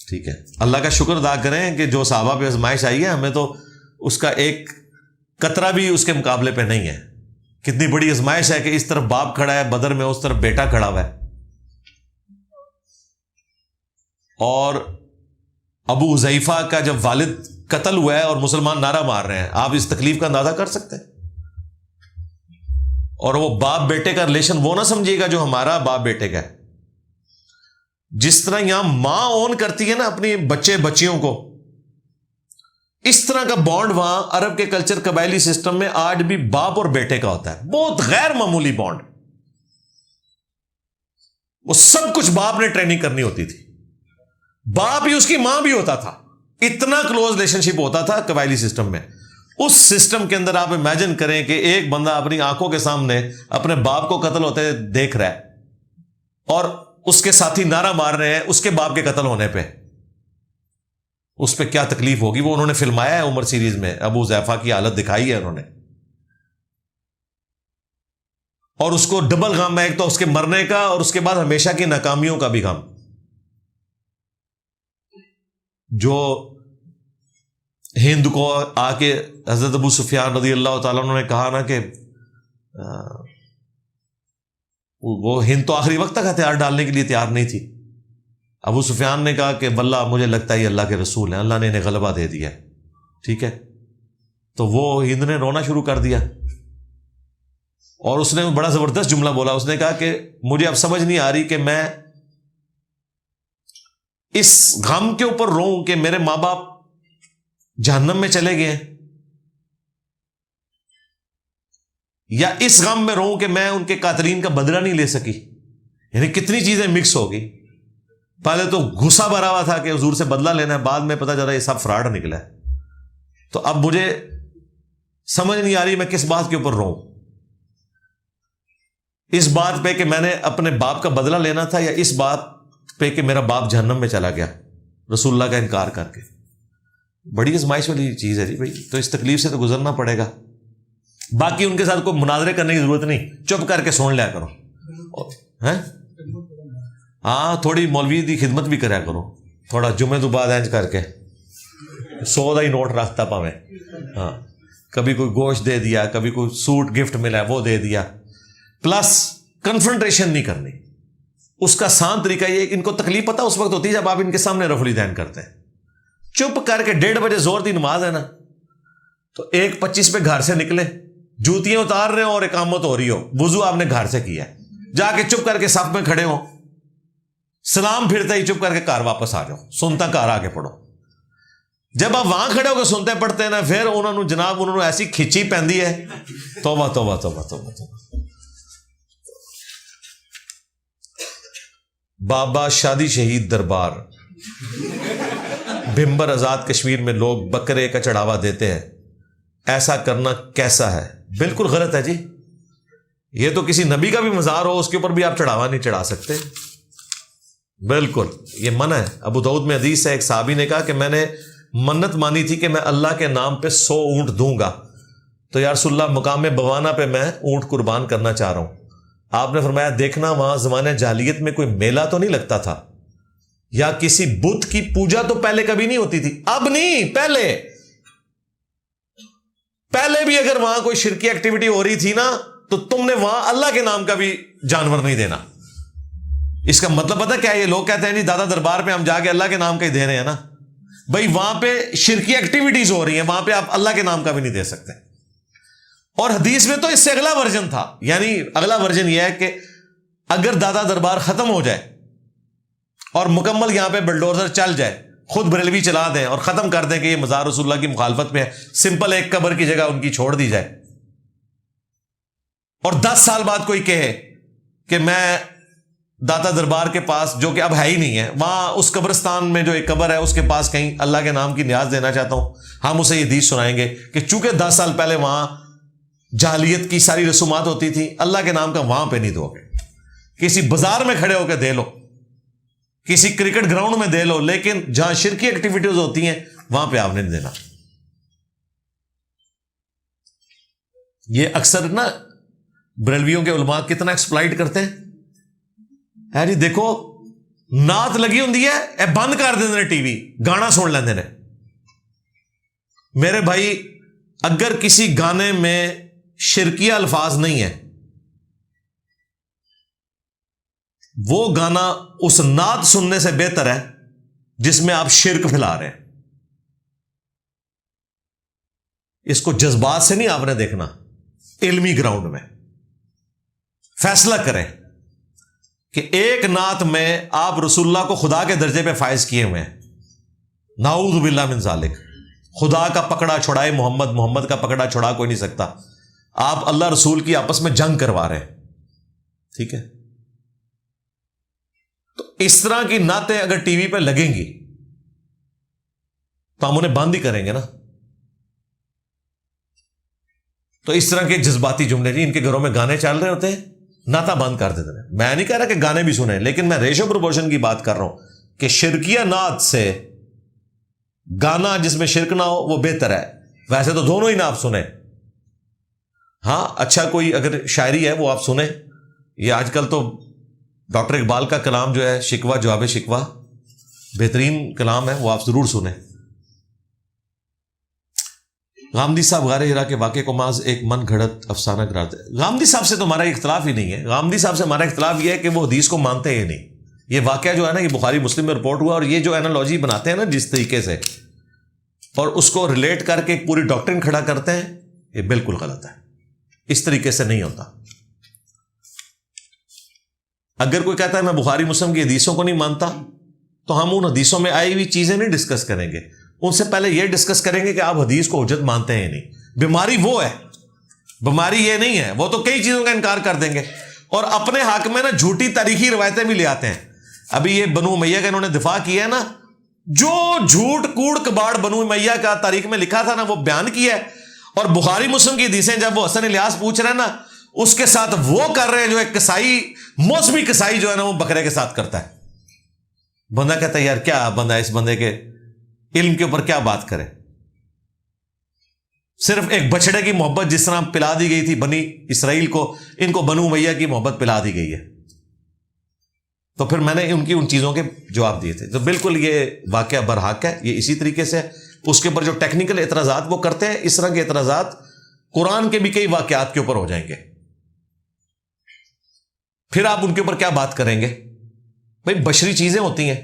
ٹھیک ہے، اللہ کا شکر ادا کریں کہ جو صحابہ پہ آزمائش آئی ہے ہمیں تو اس کا ایک قطرہ بھی اس کے مقابلے پہ نہیں ہے. کتنی بڑی آزمائش ہے کہ اس طرف باپ کھڑا ہے بدر میں، اس طرف بیٹا کھڑا ہوا ہے. اور ابو حذیفہ کا جب والد قتل ہوا ہے اور مسلمان نعرہ مار رہے ہیں، آپ اس تکلیف کا اندازہ کر سکتے ہیں. اور وہ باپ بیٹے کا ریلیشن وہ نہ سمجھیے گا جو ہمارا باپ بیٹے کا ہے. جس طرح یہاں ماں اون کرتی ہے نا اپنی بچیوں کو، اس طرح کا بانڈ وہاں عرب کے کلچر قبائلی سسٹم میں آج بھی باپ اور بیٹے کا ہوتا ہے. بہت غیر معمولی بانڈ. وہ سب کچھ باپ نے ٹریننگ کرنی ہوتی تھی. باپ ہی اس کی ماں بھی ہوتا تھا. اتنا کلوز ریلیشن شپ ہوتا تھا قبائلی سسٹم میں. اس سسٹم کے اندر آپ امیجن کریں کہ ایک بندہ اپنی آنکھوں کے سامنے اپنے باپ کو قتل ہوتے دیکھ رہا ہے اور اس کے ساتھی نعرہ مار رہے ہیں اس کے باپ کے قتل ہونے پہ. اس پہ کیا تکلیف ہوگی. وہ انہوں نے فلمایا ہے عمر سیریز میں، ابو حذیفہ کی حالت دکھائی ہے انہوں نے. اور اس کو ڈبل غم ہے، ایک تو اس کے مرنے کا اور اس کے بعد ہمیشہ کی ناکامیوں کا بھی غم. جو ہند کو آ کے حضرت ابو سفیان رضی اللہ تعالیٰ عنہ نے کہا نا کہ وہ ہند تو آخری وقت تک ہتھیار ڈالنے کے لیے تیار نہیں تھی. ابو سفیان نے کہا کہ واللہ مجھے لگتا ہے یہ اللہ کے رسول ہیں، اللہ نے انہیں غلبہ دے دیا. ٹھیک ہے، تو وہ ہند نے رونا شروع کر دیا اور اس نے بڑا زبردست جملہ بولا. اس نے کہا کہ مجھے اب سمجھ نہیں آ رہی کہ میں اس غم کے اوپر روؤں کہ میرے ماں باپ جہنم میں چلے گئے ہیں، یا اس غم میں روؤں کہ میں ان کے قاتلین کا بدلہ نہیں لے سکی. یعنی کتنی چیزیں مکس ہو گئی. پہلے تو غصہ بھرا ہوا تھا کہ حضور سے بدلہ لینا ہے، بعد میں پتا چلا یہ سب فراڈ نکلا ہے. تو اب مجھے سمجھ نہیں آ رہی میں کس بات کے اوپر روؤں. اس بات پہ کہ میں نے اپنے باپ کا بدلہ لینا تھا، یا اس بات پہ کہ میرا باپ جہنم میں چلا گیا رسول اللہ کا انکار کر کے. بڑی آزمائش والی چیز ہے جی بھائی. تو اس تکلیف سے تو گزرنا پڑے گا. باقی ان کے ساتھ کوئی مناظرے کرنے کی ضرورت نہیں، چپ کر کے سن لیا کرو. ہاں تھوڑی مولوی دی خدمت بھی کریا کرو، تھوڑا جمعے تو بعد اینج کر کے 100 کا ہی نوٹ رکھتا پاویں. ہاں کبھی کوئی گوشت دے دیا, کبھی کوئی سوٹ گفٹ ملا وہ دے دیا, پلس کنفرنٹریشن نہیں کرنی. اس کا آسان طریقہ یہ کہ ان کو تکلیف پتہ اس وقت ہوتی ہے جب آپ ان کے سامنے رفع الیدین کرتے ہیں. چپ کر کے 1:30 بجے زور دی نماز ہے نا, تو 1:25 پہ گھر سے نکلے, جوتیاں اتار رہے ہو اور اقامت ہو رہی ہو, وضو آپ نے گھر سے کیا ہے, جا کے چپ کر کے صف میں کھڑے ہو, سلام پھرتے ہی چپ کر کے گھر واپس آ جاؤ, سنتا گھر آ کے پڑھو. جب آپ وہاں کھڑے ہو کے سنتے پڑھتے ہیں نا, پھر انہوں نے ایسی کھچی پہندی ہے, توبہ توبہ توبہ توبہ توبہ. بابا شادی شہید دربار بھمبر آزاد کشمیر میں لوگ بکرے کا چڑھاوا دیتے ہیں, ایسا کرنا کیسا ہے؟ بالکل غلط ہے جی. یہ تو کسی نبی کا بھی مزار ہو اس کے اوپر بھی آپ چڑھاوا نہیں چڑھا سکتے, بالکل یہ منع ہے. ابو داؤد میں حدیث ہے, ایک صحابی نے کہا کہ میں نے منت مانی تھی کہ میں اللہ کے نام پہ 100 اونٹ دوں گا, تو یا رسول اللہ مقام بوانا پہ میں اونٹ قربان کرنا چاہ رہا ہوں. آپ نے فرمایا دیکھنا وہاں زمانہ جاہلیت میں کوئی میلہ تو نہیں لگتا تھا, یا کسی بت کی پوجا تو پہلے کبھی نہیں ہوتی تھی, اب نہیں, پہلے بھی اگر وہاں کوئی شرکی ایکٹیویٹی ہو رہی تھی نا, تو تم نے وہاں اللہ کے نام کا بھی جانور نہیں دینا. اس کا مطلب پتہ کیا ہے؟ یہ لوگ کہتے ہیں جی دادا دربار پہ ہم جا کے اللہ کے نام کا ہی دے رہے ہیں نا, بھائی وہاں پہ شرکی ایکٹیویٹیز ہو رہی ہیں, وہاں پہ آپ اللہ کے نام کا بھی نہیں دے سکتے. اور حدیث میں تو اس سے اگلا ورژن تھا, یعنی اگلا ورژن یہ ہے کہ اگر دادا دربار ختم ہو جائے اور مکمل یہاں پہ بلڈوزر چل جائے, خود بریلوی چلا دیں اور ختم کر دیں کہ یہ مزار رسول اللہ کی مخالفت میں ہے, سمپل ایک قبر کی جگہ ان کی چھوڑ دی جائے, اور 10 سال بعد کوئی کہے کہ میں داتا دربار کے پاس, جو کہ اب ہے ہی نہیں ہے, وہاں اس قبرستان میں جو ایک قبر ہے اس کے پاس کہیں اللہ کے نام کی نیاز دینا چاہتا ہوں, ہم اسے یہ حدیث سنائیں گے کہ چونکہ 10 سال پہلے وہاں جاہلیت کی ساری رسومات ہوتی تھی, اللہ کے نام کا وہاں پہ نہیں دو گے, کسی بازار میں کھڑے ہو کے دے لو, کسی کرکٹ گراؤنڈ میں دے لو, لیکن جہاں شرکی ایکٹیویٹیز ہوتی ہیں وہاں پہ آپ نے نہیں دینا. یہ اکثر نا بریلویوں کے علماء کتنا ایکسپلائٹ کرتے ہیں, ہے جی دیکھو نعت لگی ہوں ہے, بند کر دیں ٹی وی, گانا سن لیندے نے. میرے بھائی اگر کسی گانے میں شرکیہ الفاظ نہیں ہے, وہ گانا اس نعت سننے سے بہتر ہے جس میں آپ شرک پھیلا رہے ہیں. اس کو جذبات سے نہیں آپ نے دیکھنا, علمی گراؤنڈ میں فیصلہ کریں کہ ایک نعت میں آپ رسول اللہ کو خدا کے درجے پہ فائز کیے ہوئے ہیں, نعوذ باللہ من ذالک, خدا کا پکڑا چھڑائے محمد, محمد کا پکڑا چھڑا کوئی نہیں سکتا, آپ اللہ رسول کی آپس میں جنگ کروا رہے ہیں, ٹھیک ہے. تو اس طرح کی نعتیں اگر ٹی وی پہ لگیں گی تو ہم انہیں بند ہی کریں گے نا. تو اس طرح کے جذباتی جملے, جی ان کے گھروں میں گانے چل رہے ہوتے ہیں, نعتیں بند کر دیتے ہیں. میں نہیں کہہ رہا کہ گانے بھی سنیں, لیکن میں ریشو پروپورشن کی بات کر رہا ہوں کہ شرکیہ نعت سے گانا جس میں شرک نہ ہو وہ بہتر ہے. ویسے تو دونوں ہی نہ آپ سنیں, ہاں اچھا کوئی اگر شاعری ہے وہ آپ سنیں. یہ آج کل تو ڈاکٹر اقبال کا کلام جو ہے شکوہ جواب شکوہ, بہترین کلام ہے, وہ آپ ضرور سنیں. غامدی صاحب غار ہرا کے واقعے کو محض ایک من گھڑت افسانہ قرار دے. غامدی صاحب سے تو ہمارا اختلاف ہی نہیں ہے. غامدی صاحب سے ہمارا اختلاف یہ ہے کہ وہ حدیث کو مانتے ہیں نہیں. یہ واقعہ جو ہے نا یہ بخاری مسلم میں رپورٹ ہوا, اور یہ جو اینالوجی بناتے ہیں نا جس طریقے سے, اور اس کو ریلیٹ کر کے پوری ڈاکٹرن کھڑا کرتے ہیں, یہ بالکل غلط ہے. اس طریقے سے نہیں ہوتا. اگر کوئی کہتا ہے میں بخاری مسلم کی حدیثوں کو نہیں مانتا, تو ہم ان حدیثوں میں آئی ہوئی چیزیں نہیں ڈسکس کریں گے, ان سے پہلے یہ ڈسکس کریں گے کہ آپ حدیث کو حجت مانتے ہیں یا نہیں. بیماری وہ ہے, بیماری یہ نہیں ہے. وہ تو کئی چیزوں کا انکار کر دیں گے اور اپنے حق میں نا جھوٹی تاریخی روایتیں بھی لے آتے ہیں. ابھی یہ بنو امیہ کا انہوں نے دفاع کیا ہے نا, جو جھوٹ کوڑ کباڑ بنو امیہ کا تاریخ میں لکھا تھا نا وہ بیان کیا ہے, اور بخاری مسلم کی حدیثیں جب وہ حسن الیاس پوچھ رہے ہیں نا, اس کے ساتھ وہ کر رہے ہیں جو ایک کسائی, موسمی کسائی جو ہے نا وہ بکرے کے ساتھ کرتا ہے. بندہ کہتا ہے یار کیا بندہ اس بندے کے علم کے اوپر کیا بات کرے. صرف ایک بچڑے کی محبت جس طرح پلا دی گئی تھی بنی اسرائیل کو, ان کو بنو امیہ کی محبت پلا دی گئی ہے. تو پھر میں نے ان چیزوں کے جواب دیے تھے. تو بالکل یہ واقعہ برحق ہے, یہ اسی طریقے سے اس کے اوپر جو ٹیکنیکل اعتراضات وہ کرتے ہیں، اس طرح کے اعتراضات قرآن کے بھی کئی واقعات کے اوپر ہو جائیں گے، پھر آپ ان کے اوپر کیا بات کریں گے؟ بھائی بشری چیزیں ہوتی ہیں.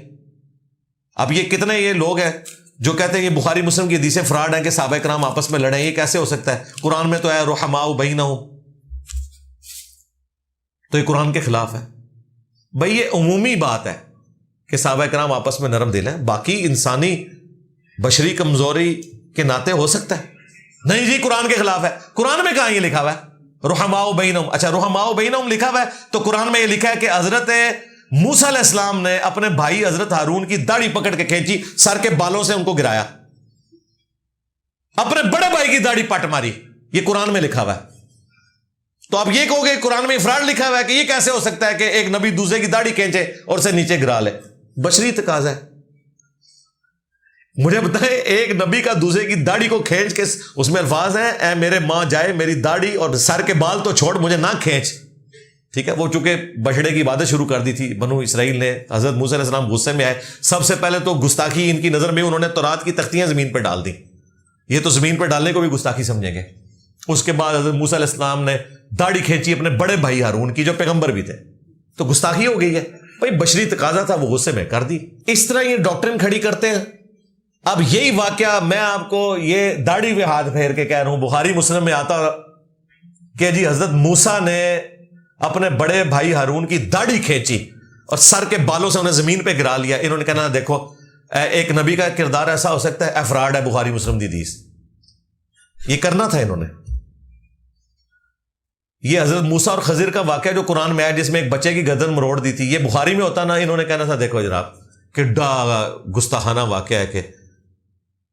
اب یہ کتنے یہ لوگ ہیں جو کہتے ہیں یہ بخاری مسلم کی حدیثیں فراڈ ہیں کہ صحابہ کرام آپس میں لڑیں، یہ کیسے ہو سکتا ہے؟ قرآن میں تو ہے رحماء بینہم، تو یہ قرآن کے خلاف ہے. بھائی یہ عمومی بات ہے کہ صحابہ کرام آپس میں نرم دل ہیں، باقی انسانی بشری کمزوری کے ناطے ہو سکتا ہے. نہیں جی قرآن کے خلاف ہے. قرآن میں کہاں یہ لکھا ہوا ہے رحماء بینہم؟ اچھا رحماء بینہم لکھا ہوا ہے تو قرآن میں یہ لکھا ہے کہ حضرت موسیٰ علیہ السلام نے اپنے بھائی حضرت ہارون کی داڑھی پکڑ کے کھینچی، سر کے بالوں سے ان کو گرایا، اپنے بڑے بھائی کی داڑھی پٹ ماری. یہ قرآن میں لکھا ہوا ہے. تو آپ یہ کہو گے قرآن میں افراد لکھا ہوا ہے کہ یہ کیسے ہو سکتا ہے کہ ایک نبی دوسرے کی داڑھی کھینچے اور اسے نیچے گرا لے؟ بشری تقاضا ہے. مجھے بتائیں ایک نبی کا دوسرے کی داڑھی کو کھینچ کے، اس میں الفاظ ہیں اے میرے ماں جائے میری داڑھی اور سر کے بال تو چھوڑ، مجھے نہ کھینچ. ٹھیک ہے، وہ چونکہ بچڑے کی عبادت شروع کر دی تھی بنو اسرائیل نے، حضرت موسیٰ علیہ السلام غصے میں آئے، سب سے پہلے تو گستاخی ان کی نظر میں انہوں نے تورات کی تختیاں زمین پہ ڈال دی. یہ تو زمین پہ ڈالنے کو بھی گستاخی سمجھیں گے. اس کے بعد حضرت موسیٰ علیہ السلام نے داڑھی کھینچی اپنے بڑے بھائی ہارون کی جو پیغمبر بھی تھے، تو گستاخی ہو گئی ہے. بھائی بشری تقاضا تھا، وہ غصے میں کر دی. اس طرح یہ ڈاکٹرن کھڑی کرتے ہیں. اب یہی واقعہ میں آپ کو یہ داڑھی پہ ہاتھ پھیر کے کہہ رہا ہوں، بخاری مسلم میں آتا کہ جی حضرت موسیٰ نے اپنے بڑے بھائی ہارون کی داڑھی کھینچی اور سر کے بالوں سے انہیں زمین پہ گرا لیا. انہوں نے کہنا دیکھو ایک نبی کا کردار ایسا ہو سکتا ہے، افراد ہے بخاری مسلم دی حدیث. یہ کرنا تھا انہوں نے. یہ حضرت موسیٰ اور خضر کا واقعہ جو قرآن میں آیا جس میں ایک بچے کی گردن مروڑ دی تھی، یہ بخاری میں ہوتا نا، انہوں نے کہنا تھا دیکھو جناب کڈا گستاخانہ واقعہ ہے کہ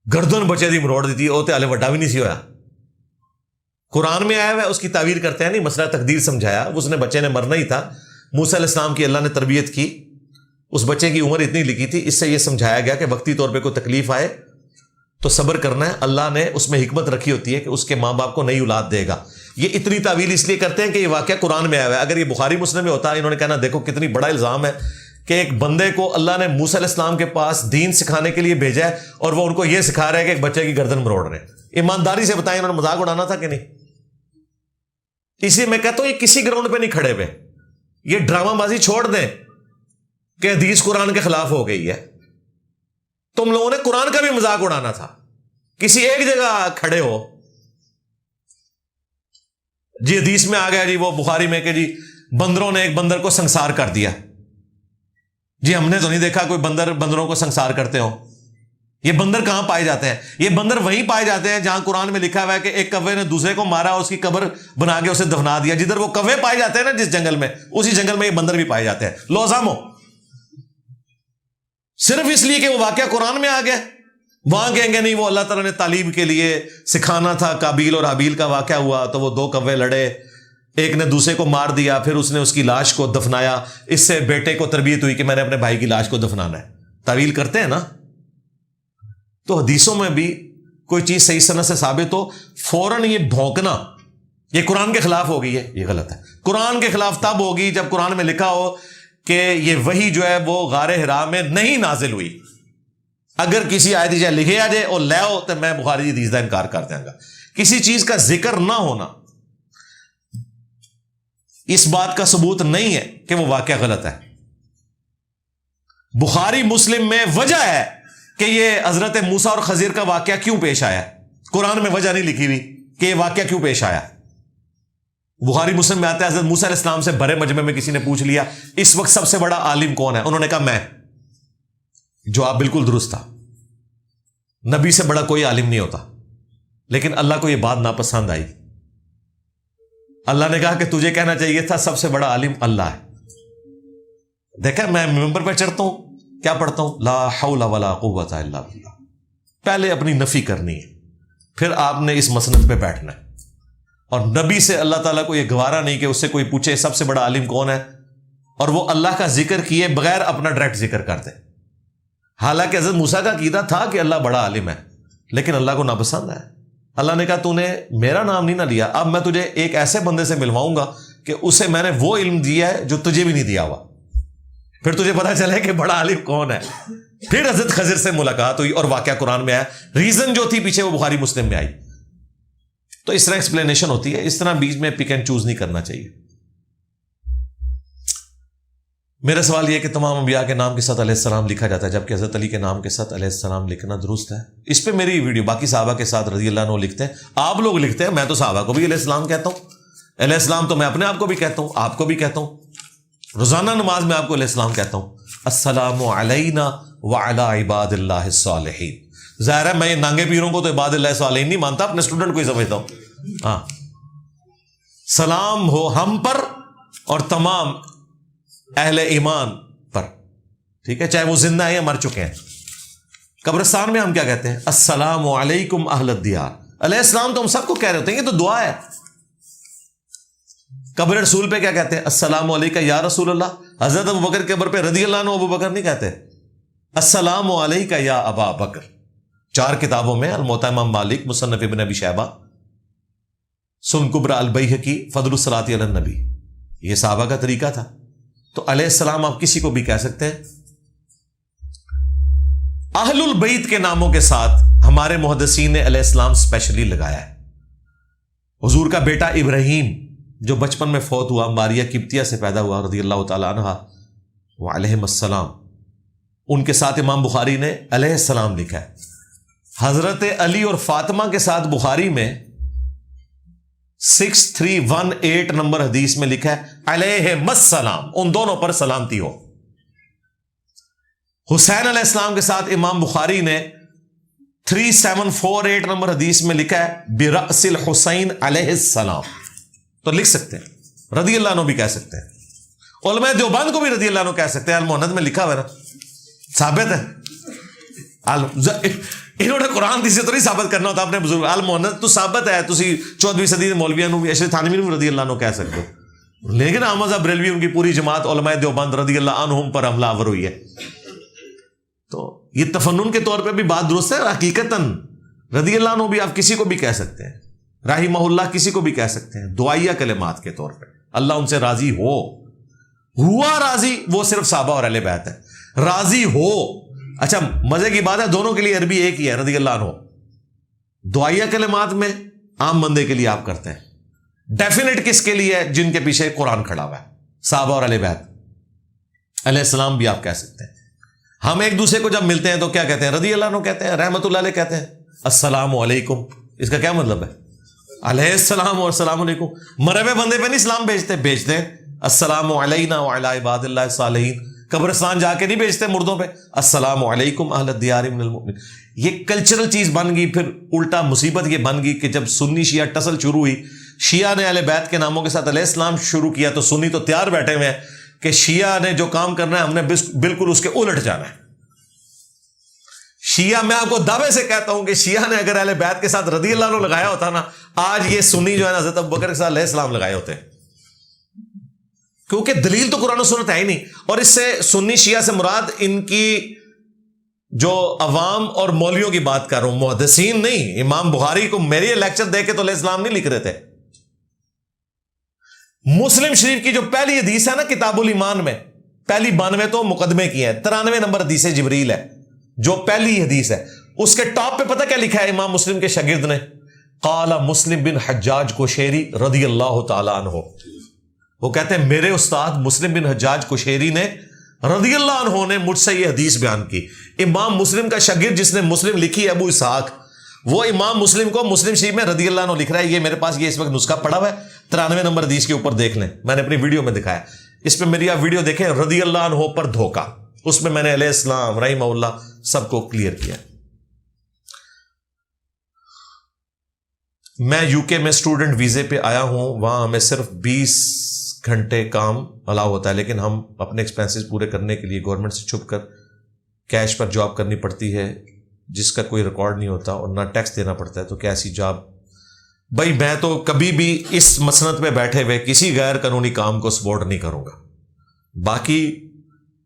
گردن بچے دی مروڑ دی تھی، وہ تو ہلے وڈا بھی نہیں سی ہویا. قرآن میں آیا ہوا ہے، اس کی تعویل کرتے ہیں. نہیں مسئلہ تقدیر سمجھایا، اس نے بچے نے مرنا ہی تھا. موسیٰ علیہ السلام کی اللہ نے تربیت کی، اس بچے کی عمر اتنی لکھی تھی، اس سے یہ سمجھایا گیا کہ وقتی طور پہ کوئی تکلیف آئے تو صبر کرنا ہے. اللہ نے اس میں حکمت رکھی ہوتی ہے کہ اس کے ماں باپ کو نئی اولاد دے گا. یہ اتنی تعویل اس لیے کرتے ہیں کہ یہ واقعہ قرآن میں آیا ہوا ہے. اگر یہ بخاری مسلم میں ہوتا انہوں نے کہنا دیکھو کتنی بڑا الزام ہے کہ ایک بندے کو اللہ نے موسیٰ علیہ السلام کے پاس دین سکھانے کے لیے بھیجا ہے اور وہ ان کو یہ سکھا رہا ہے کہ ایک بچے کی گردن مروڑ رہے ہیں. ایمانداری سے بتائیں انہوں نے مذاق اڑانا تھا کہ نہیں؟ اس لیے میں کہتا ہوں یہ کسی گراؤنڈ پہ نہیں کھڑے ہوئے، یہ ڈرامہ بازی چھوڑ دیں کہ حدیث قرآن کے خلاف ہو گئی ہے. تم لوگوں نے قرآن کا بھی مذاق اڑانا تھا. کسی ایک جگہ کھڑے ہو جی حدیث میں آ گیا جی وہ بخاری میں کہ جی بندروں نے ایک بندر کو سنسار کر دیا. جی ہم نے تو نہیں دیکھا کوئی بندروں کو سنسار کرتے ہو. یہ بندر کہاں پائے جاتے ہیں؟ یہ بندر وہیں پائے جاتے ہیں جہاں قرآن میں لکھا ہوا ہے کہ ایک کوے نے دوسرے کو مارا، اس کی قبر بنا کے اسے دفنا دیا. جدھر وہ کوے پائے جاتے ہیں نا جس جنگل میں، اسی جنگل میں یہ بندر بھی پائے جاتے ہیں. لوزامو صرف اس لیے کہ وہ واقعہ قرآن میں آ گیا. وہاں کہیں گے نہیں وہ اللہ تعالیٰ نے تعلیم کے لیے سکھانا تھا. قابیل اور حابیل کا واقعہ ہوا تو وہ دو کوے لڑے، ایک نے دوسرے کو مار دیا، پھر اس نے اس کی لاش کو دفنایا. اس سے بیٹے کو تربیت ہوئی کہ میں نے اپنے بھائی کی لاش کو دفنانا ہے. تعویل کرتے ہیں نا. تو حدیثوں میں بھی کوئی چیز صحیح سند سے ثابت ہو، فوراً یہ بھونکنا یہ قرآن کے خلاف ہو گئی ہے، یہ غلط ہے. قرآن کے خلاف تب ہوگی جب قرآن میں لکھا ہو کہ یہ وحی جو ہے وہ غار حرا میں نہیں نازل ہوئی. اگر کسی آیت جائے لکھے آ جائے اور لے ہو تو میں بخاری حدیث کا انکار کر دیں گا. کسی چیز کا ذکر نہ ہونا اس بات کا ثبوت نہیں ہے کہ وہ واقعہ غلط ہے. بخاری مسلم میں وجہ ہے کہ یہ حضرت موسیٰ اور خضر کا واقعہ کیوں پیش آیا. قرآن میں وجہ نہیں لکھی ہوئی کہ یہ واقعہ کیوں پیش آیا. بخاری مسلم میں آتا ہے حضرت موسیٰ علیہ السلام سے بھرے مجمع میں کسی نے پوچھ لیا اس وقت سب سے بڑا عالم کون ہے؟ انہوں نے کہا میں. جواب بالکل درست تھا. نبی سے بڑا کوئی عالم نہیں ہوتا. لیکن اللہ کو یہ بات ناپسند آئی. اللہ نے کہا کہ تجھے کہنا چاہیے تھا سب سے بڑا عالم اللہ ہے. دیکھا میں ممبر پہ چڑھتا ہوں کیا پڑھتا ہوں؟ لا حول ولا قوت الا باللہ. پہلے اپنی نفی کرنی ہے، پھر آپ نے اس مسند پہ بیٹھنا ہے. اور نبی سے اللہ تعالیٰ کو یہ گوارا نہیں کہ اس سے کوئی پوچھے سب سے بڑا عالم کون ہے اور وہ اللہ کا ذکر کیے بغیر اپنا ڈائریکٹ ذکر کرتے. حالانکہ حضرت موسیٰ کا عقیدہ تھا کہ اللہ بڑا عالم ہے، لیکن اللہ کو ناپسند ہے. اللہ نے کہا تو نے میرا نام نہیں نہ لیا، اب میں تجھے ایک ایسے بندے سے ملواؤں گا کہ اسے میں نے وہ علم دیا ہے جو تجھے بھی نہیں دیا ہوا. پھر تجھے پتا چلے کہ بڑا عالم کون ہے. پھر حضرت خضر سے ملاقات ہوئی اور واقعہ قرآن میں آیا. ریزن جو تھی پیچھے وہ بخاری مسلم میں آئی. تو اس طرح ایکسپلینیشن ہوتی ہے. اس طرح بیچ میں پک اینڈ چوز نہیں کرنا چاہیے. میرا سوال یہ کہ تمام انبیاء کے نام کے ساتھ علیہ السلام لکھا جاتا ہے جبکہ حضرت علی کے نام کے ساتھ علیہ السلام لکھنا درست ہے؟ اس پہ میری ویڈیو. باقی صحابہ کے ساتھ رضی اللہ عنہ لکھتے ہیں, آپ لوگ لکھتے ہیں, میں تو صحابہ کو بھی علیہ السلام کہتا ہوں. علیہ السلام تو میں اپنے آپ کو بھی کہتا ہوں, آپ کو بھی کہتا ہوں. روزانہ نماز میں آپ کو علیہ السلام کہتا ہوں. السلام علینا وعلی عباد اللہ الصالحین. ظاہر ہے میں یہ نانگے پیروں کو تو عباد اللہ الصالحین نہیں مانتا, اپنے اسٹوڈنٹ کو ہی سمجھتا ہوں. ہاں, سلام ہو ہم پر اور تمام اہل ایمان پر, ٹھیک ہے, چاہے وہ زندہ ہیں یا مر چکے ہیں. قبرستان میں ہم کیا کہتے ہیں؟ السلام علیکم اہل الدیار. علیہ السلام تو ہم سب کو کہہ رہے ہوتے ہیں, یہ تو دعا ہے. قبر رسول پہ کیا کہتے ہیں؟ السلام علیکہ یا رسول اللہ. حضرت ابو بکر کے قبر پہ رضی اللہ عنہ ابو بکر نہیں کہتے, السلام علیکہ یا ابا بکر. 4 کتابوں میں الموطا امام مالک, مصنف ابن ابی شیبہ, سنن کبری البیہقی, فضل الصلاۃ علی النبی. یہ صحابہ کا طریقہ تھا. تو علیہ السلام آپ کسی کو بھی کہہ سکتے ہیں. اہل البیت کے ناموں کے ساتھ ہمارے محدثین نے علیہ السلام اسپیشلی لگایا ہے. حضور کا بیٹا ابراہیم جو بچپن میں فوت ہوا, ماریہ قبطیہ سے پیدا ہوا رضی اللہ تعالی عنہ وعلیہم السلام, ان کے ساتھ امام بخاری نے علیہ السلام لکھا ہے. حضرت علی اور فاطمہ کے ساتھ بخاری میں 6318 نمبر حدیث میں لکھا ہے علیہم السلام, ان دونوں پر سلامتی ہو. حسین علیہ السلام کے ساتھ امام بخاری نے 3748 نمبر حدیث میں لکھا ہے برأس الحسین علیہ السلام. تو لکھ سکتے ہیں, رضی اللہ عنہ بھی کہہ سکتے ہیں. علماء دیوبند کو بھی رضی اللہ عنہ کہہ سکتے ہیں. الموند میں لکھا ہوا ہے نا, ثابت ہے. انہوں نے قرآن حدیث سے تو نہیں ثابت کرنا ہوتا اپنے بزرگ. الموند تو ثابت ہے, تسی 14ویں صدی مولویوں بھی, اشرف تھانوی بھی رضی اللہ عنہ کہہ سکتے ہو. لیکن احمد صاحب بریلوی ان کی پوری جماعت علماء دیوبند رضی اللہ عنہم پر حملہ آور ہوئی ہے. تو یہ تفنن کے طور پہ بھی بات درست ہے. حقیقتاً رضی اللہ عنہ بھی آپ کسی کو بھی کہہ سکتے ہیں, رحمہ اللہ کسی کو بھی کہہ سکتے ہیں, دعائیہ کلمات کے طور پہ. اللہ ان سے راضی ہوا راضی وہ صرف صحابہ اور اہل بیت ہے. راضی ہو, اچھا مزے کی بات ہے دونوں کے لیے عربی ایک ہی ہے, رضی اللہ عنہ. دعائیہ کلمات میں عام بندے کے لیے آپ کرتے ہیں, ڈیفینیٹ کس کے لیے؟ جن کے پیچھے قرآن کھڑا ہوا ہے, صحابہ اور اہل بیت. علیہ السلام بھی آپ کہہ سکتے ہیں. ہم ایک دوسرے کو جب ملتے ہیں تو کیا کہتے ہیں؟ رضی اللہ عنہ کہتے ہیں, رحمت اللہ علیہ کہتے ہیں, السلام علیکم. اس کا کیا مطلب ہے؟ علیہ السلام اور السلام علیکم. مرے ہوئے بندے پہ نہیں اسلام بھیجتے ہیں السلام علینا وعلی عباد اللہ الصالحین. قبرستان جا کے نہیں بھیجتے مردوں پہ السلام علیکم اہل الدیار من المؤمنین. یہ کلچرل چیز بن گئی. پھر الٹا مصیبت یہ بن گئی کہ جب سنی شیعہ ٹسل شروع ہوئی, شیعہ نے اہل بیت کے ناموں کے ساتھ علیہ السلام شروع کیا, تو سنی تو تیار بیٹھے ہوئے ہیں کہ شیعہ نے جو کام کرنا ہے ہم نے بالکل اس کے الٹ جانا ہے. شیعہ, میں آپ کو دعوے سے کہتا ہوں کہ شیعہ نے اگر اہل بیت کے ساتھ رضی اللہ عنہ لگایا ہوتا نا, آج یہ سنی جو ہے نا حضرت ابوبکر کے ساتھ علیہ السلام لگائے ہوتے ہیں. کیونکہ دلیل تو قرآن و سنت ہے ہی نہیں. اور اس سے سنی شیعہ سے مراد ان کی جو عوام اور مولویوں کی بات کر رہا ہوں, محدثین نہیں. امام بخاری کو میری لیکچر دے کے تو علیہ السلام نہیں لکھ رہے تھے. مسلم شریف کی جو پہلی حدیث ہے نا کتاب الایمان میں, پہلی 92 تو مقدمے کی ہے, 93 نمبر حدیث جبریل ہے جو پہلی حدیث ہے. اس کے ٹاپ پہ پتہ کیا لکھا ہے امام مسلم کے شاگرد نے؟ قال مسلم بن حجاج قشیری رضی اللہ تعالی عنہ. وہ کہتے ہیں میرے استاد مسلم بن حجاج قشیری نے رضی اللہ عنہ نے مجھ سے یہ حدیث بیان کی. امام مسلم کا شاگرد جس نے مسلم لکھی ہے ابو اسحاق, وہ امام مسلم کو مسلم شریف میں رضی اللہ عنہ لکھ رہا ہے. یہ میرے پاس یہ اس وقت نسخہ پڑا ہوا ہے, 93 نمبر حدیث کے اوپر دیکھ لیں, میں نے اپنی ویڈیو میں دکھایا. اس پہ میری آپ ویڈیو دیکھیں, رضی اللہ عنہ پر دھوکہ, اس میں نے علیہ السلام رحمہ اللہ سب کو کلیئر کیا. میں یو کے میں اسٹوڈنٹ ویزے پہ آیا ہوں, وہاں ہمیں صرف 20 گھنٹے کام الاؤ ہوتا ہے, لیکن ہم اپنے ایکسپینسز پورے کرنے کے لیے گورنمنٹ سے چھپ کر کیش پر جاب کرنی پڑتی ہے جس کا کوئی ریکارڈ نہیں ہوتا اور نہ ٹیکس دینا پڑتا ہے. تو کیا ایسی جاب؟ بھائی میں تو کبھی بھی اس مسند پہ بیٹھے ہوئے کسی غیر قانونی کام کو سپورٹ نہیں کروں گا. باقی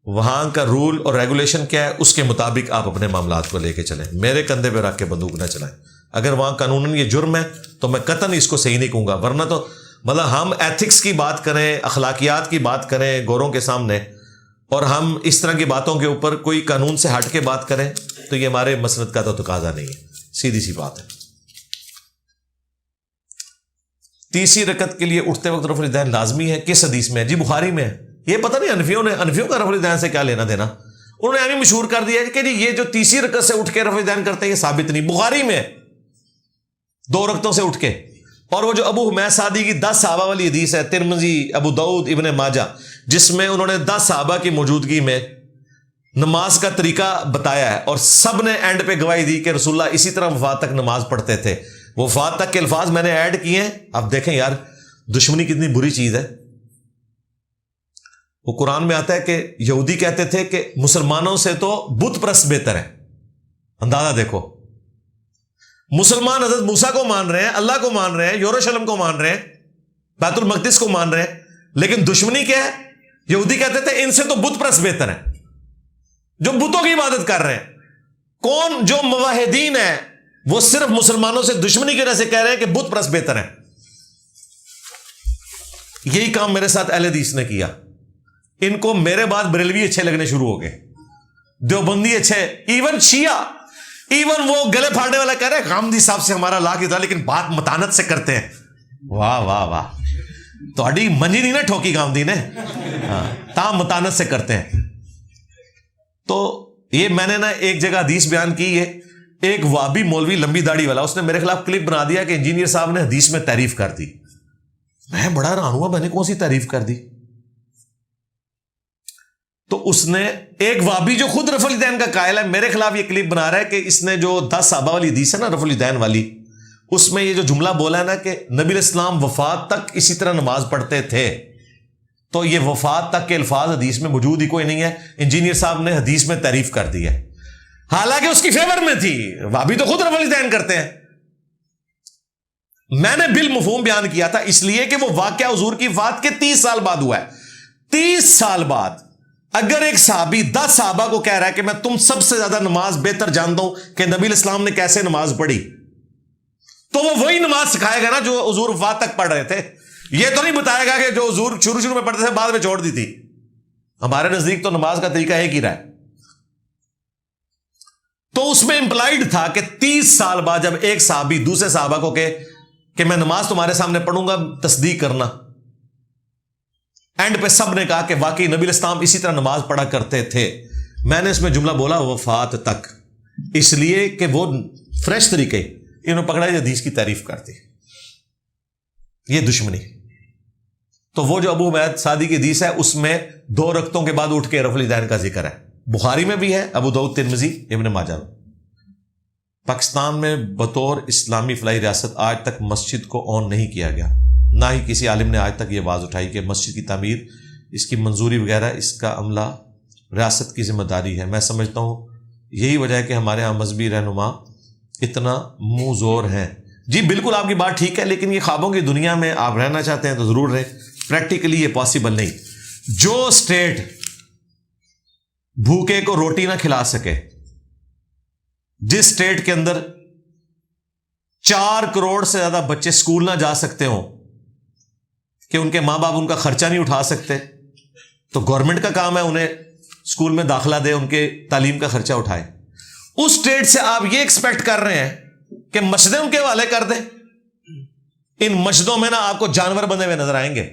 وہاں کا رول اور ریگولیشن کیا ہے اس کے مطابق آپ اپنے معاملات کو لے کے چلیں. میرے کندھے پہ رکھ کے بندوق نہ چلائیں. اگر وہاں قانوناً یہ جرم ہے تو میں قطعاً اس کو صحیح نہیں کہوں گا. ورنہ تو مطلب ہم ایتھکس کی بات کریں, اخلاقیات کی بات کریں گوروں کے سامنے, اور ہم اس طرح کی باتوں کے اوپر کوئی قانون سے ہٹ کے بات کریں تو یہ ہمارے مسند کا تو تقاضا نہیں ہے، سیدھی سی بات ہے۔ تیسری رکعت کے لیے اٹھتے وقت رفع الیدین لازمی ہے، کس حدیث میں ہے؟ جی بخاری میں ہے۔ یہ پتہ نہیں انفیوں کا رفع الیدین سے کیا لینا دینا، انہوں نے ہمیں مشہور کر دیا کہ جی یہ جو تیسری رکعت سے اٹھ کے رفع الیدین کرتے ہیں یہ ثابت نہیں، بخاری میں ہے 2 رکعتوں سے اٹھ کے۔ اور وہ جو ابو حمید سعدی کی 10 صحابہ والی حدیث ہے، ترمذی، ابو داؤد، ابن ماجہ، جس میں انہوں نے 10 صحابہ کی موجودگی میں نماز کا طریقہ بتایا ہے، اور سب نے اینڈ پہ گواہی دی کہ رسول اللہ اسی طرح وفات تک نماز پڑھتے تھے۔ وفات تک کے الفاظ میں نے ایڈ کیے ہیں۔ اب دیکھیں یار دشمنی کتنی بری چیز ہے۔ وہ قرآن میں آتا ہے کہ یہودی کہتے تھے کہ مسلمانوں سے تو بت پرست بہتر ہے۔ اندازہ دیکھو، مسلمان حضرت موسیٰ کو مان رہے ہیں، اللہ کو مان رہے ہیں، یروشلم کو مان رہے ہیں، بیت المقدس کو مان رہے ہیں، لیکن دشمنی کیا ہے؟ یہودی کہتے تھے ان سے تو بت پرست بہتر ہے، جو بتوں کی عبادت کر رہے ہیں۔ کون؟ جو موحدین ہیں وہ صرف مسلمانوں سے دشمنی کی وجہ سے کہہ رہے ہیں کہ بت پرست بہتر ہیں۔ یہی کام میرے ساتھ اہل حدیث نے کیا۔ ان کو میرے بعد بریلوی اچھے لگنے شروع ہو گئے، دیوبندی اچھے، ایون شیعہ، ایون وہ گلے پھاڑنے والا کہہ رہے ہیں غامدی صاحب سے ہمارا لا تھا لیکن بات متانت سے کرتے ہیں۔ واہ واہ واہ، تھوڑی منجی نہیں نا ٹھوکی غامدی نے، تاں متانت سے کرتے ہیں۔ تو یہ میں نے نا ایک جگہ حدیث بیان کی ہے، ایک وابی مولوی لمبی داڑھی والا، اس نے میرے خلاف کلپ بنا دیا کہ انجینئر صاحب نے حدیث میں تعریف کر دی۔ میں بڑا حیران ہوا، میں نے کون سی تعریف کر دی؟ تو اس نے ایک وابی جو خود رفع الیدین کا قائل ہے میرے خلاف یہ کلپ بنا رہا ہے کہ اس نے جو 10 صحابہ والی حدیث ہے نا رفع الیدین والی، اس میں یہ جو جملہ بولا ہے نا کہ نبی علیہ السلام وفات تک اسی طرح نماز پڑھتے تھے، تو یہ وفات تک کے الفاظ حدیث میں موجود ہی کوئی نہیں ہے، انجینئر صاحب نے حدیث میں تعریف کر دی ہے، حالانکہ اس کی فیور میں تھی۔ وابی تو خود رفع الیدین کرتے ہیں۔ میں نے بالمفہوم بیان کیا تھا اس لیے کہ وہ واقعہ حضور کی وفات کے 30 سال بعد ہوا ہے۔ 30 سال بعد اگر ایک صحابی 10 صحابہ کو کہہ رہا ہے کہ میں تم سب سے زیادہ نماز بہتر جانتا ہوں کہ نبی علیہ السلام نے کیسے نماز پڑھی، تو وہ وہی نماز سکھائے گا نا جو حضور وفات تک پڑھ رہے تھے۔ یہ تو نہیں بتائے گا کہ جو حضور شروع میں پڑھتے تھے بعد میں چھوڑ دی تھی۔ ہمارے نزدیک تو نماز کا طریقہ ایک ہی رہا ہے۔ تو اس میں امپلائڈ تھا کہ 30 سال بعد جب ایک صحابی دوسرے صحابہ کو کہے کہ میں نماز تمہارے سامنے پڑھوں گا، تصدیق کرنا، اینڈ پہ سب نے کہا کہ واقعی نبی علیہ السلام اسی طرح نماز پڑھا کرتے تھے۔ میں نے اس میں جملہ بولا وفات تک، اس لیے کہ وہ فریش طریقے انہوں نے پکڑا حدیث کی تعریف کرتی، یہ دشمنی۔ تو وہ جو ابو حمید سعدی کی حدیث ہے اس میں 2 رکعتوں کے بعد اٹھ کے رفع الیدین کا ذکر ہے، بخاری میں بھی ہے، ابو داؤد، ترمذی، ابن ماجہ۔ پاکستان میں بطور اسلامی فلاحی ریاست آج تک مسجد کو آن نہیں کیا گیا، نہ ہی کسی عالم نے آج تک یہ آواز اٹھائی کہ مسجد کی تعمیر، اس کی منظوری وغیرہ، اس کا عملہ ریاست کی ذمہ داری ہے۔ میں سمجھتا ہوں یہی وجہ ہے کہ ہمارے ہاں مذہبی رہنما اتنا منہ زور ہیں۔ جی بالکل آپ کی بات ٹھیک ہے، لیکن یہ خوابوں کی دنیا میں آپ رہنا چاہتے ہیں تو ضرور رہیں، پریکٹیکلی یہ پاسبل نہیں۔ جو اسٹیٹ بھوکے کو روٹی نہ کھلا سکے، جس اسٹیٹ کے اندر 4 کروڑ سے زیادہ بچے اسکول نہ جا سکتے ہوں کہ ان کے ماں باپ ان کا خرچہ نہیں اٹھا سکتے، تو گورنمنٹ کا کام ہے انہیں اسکول میں داخلہ دے، ان کے تعلیم کا خرچہ اٹھائے۔ اس اسٹیٹ سے آپ یہ ایکسپیکٹ کر رہے ہیں کہ مسجدیں ان کے حوالے کر دیں؟ ان مسجدوں میں نا آپ کو جانور بندے ہوئے نظر آئیں گے۔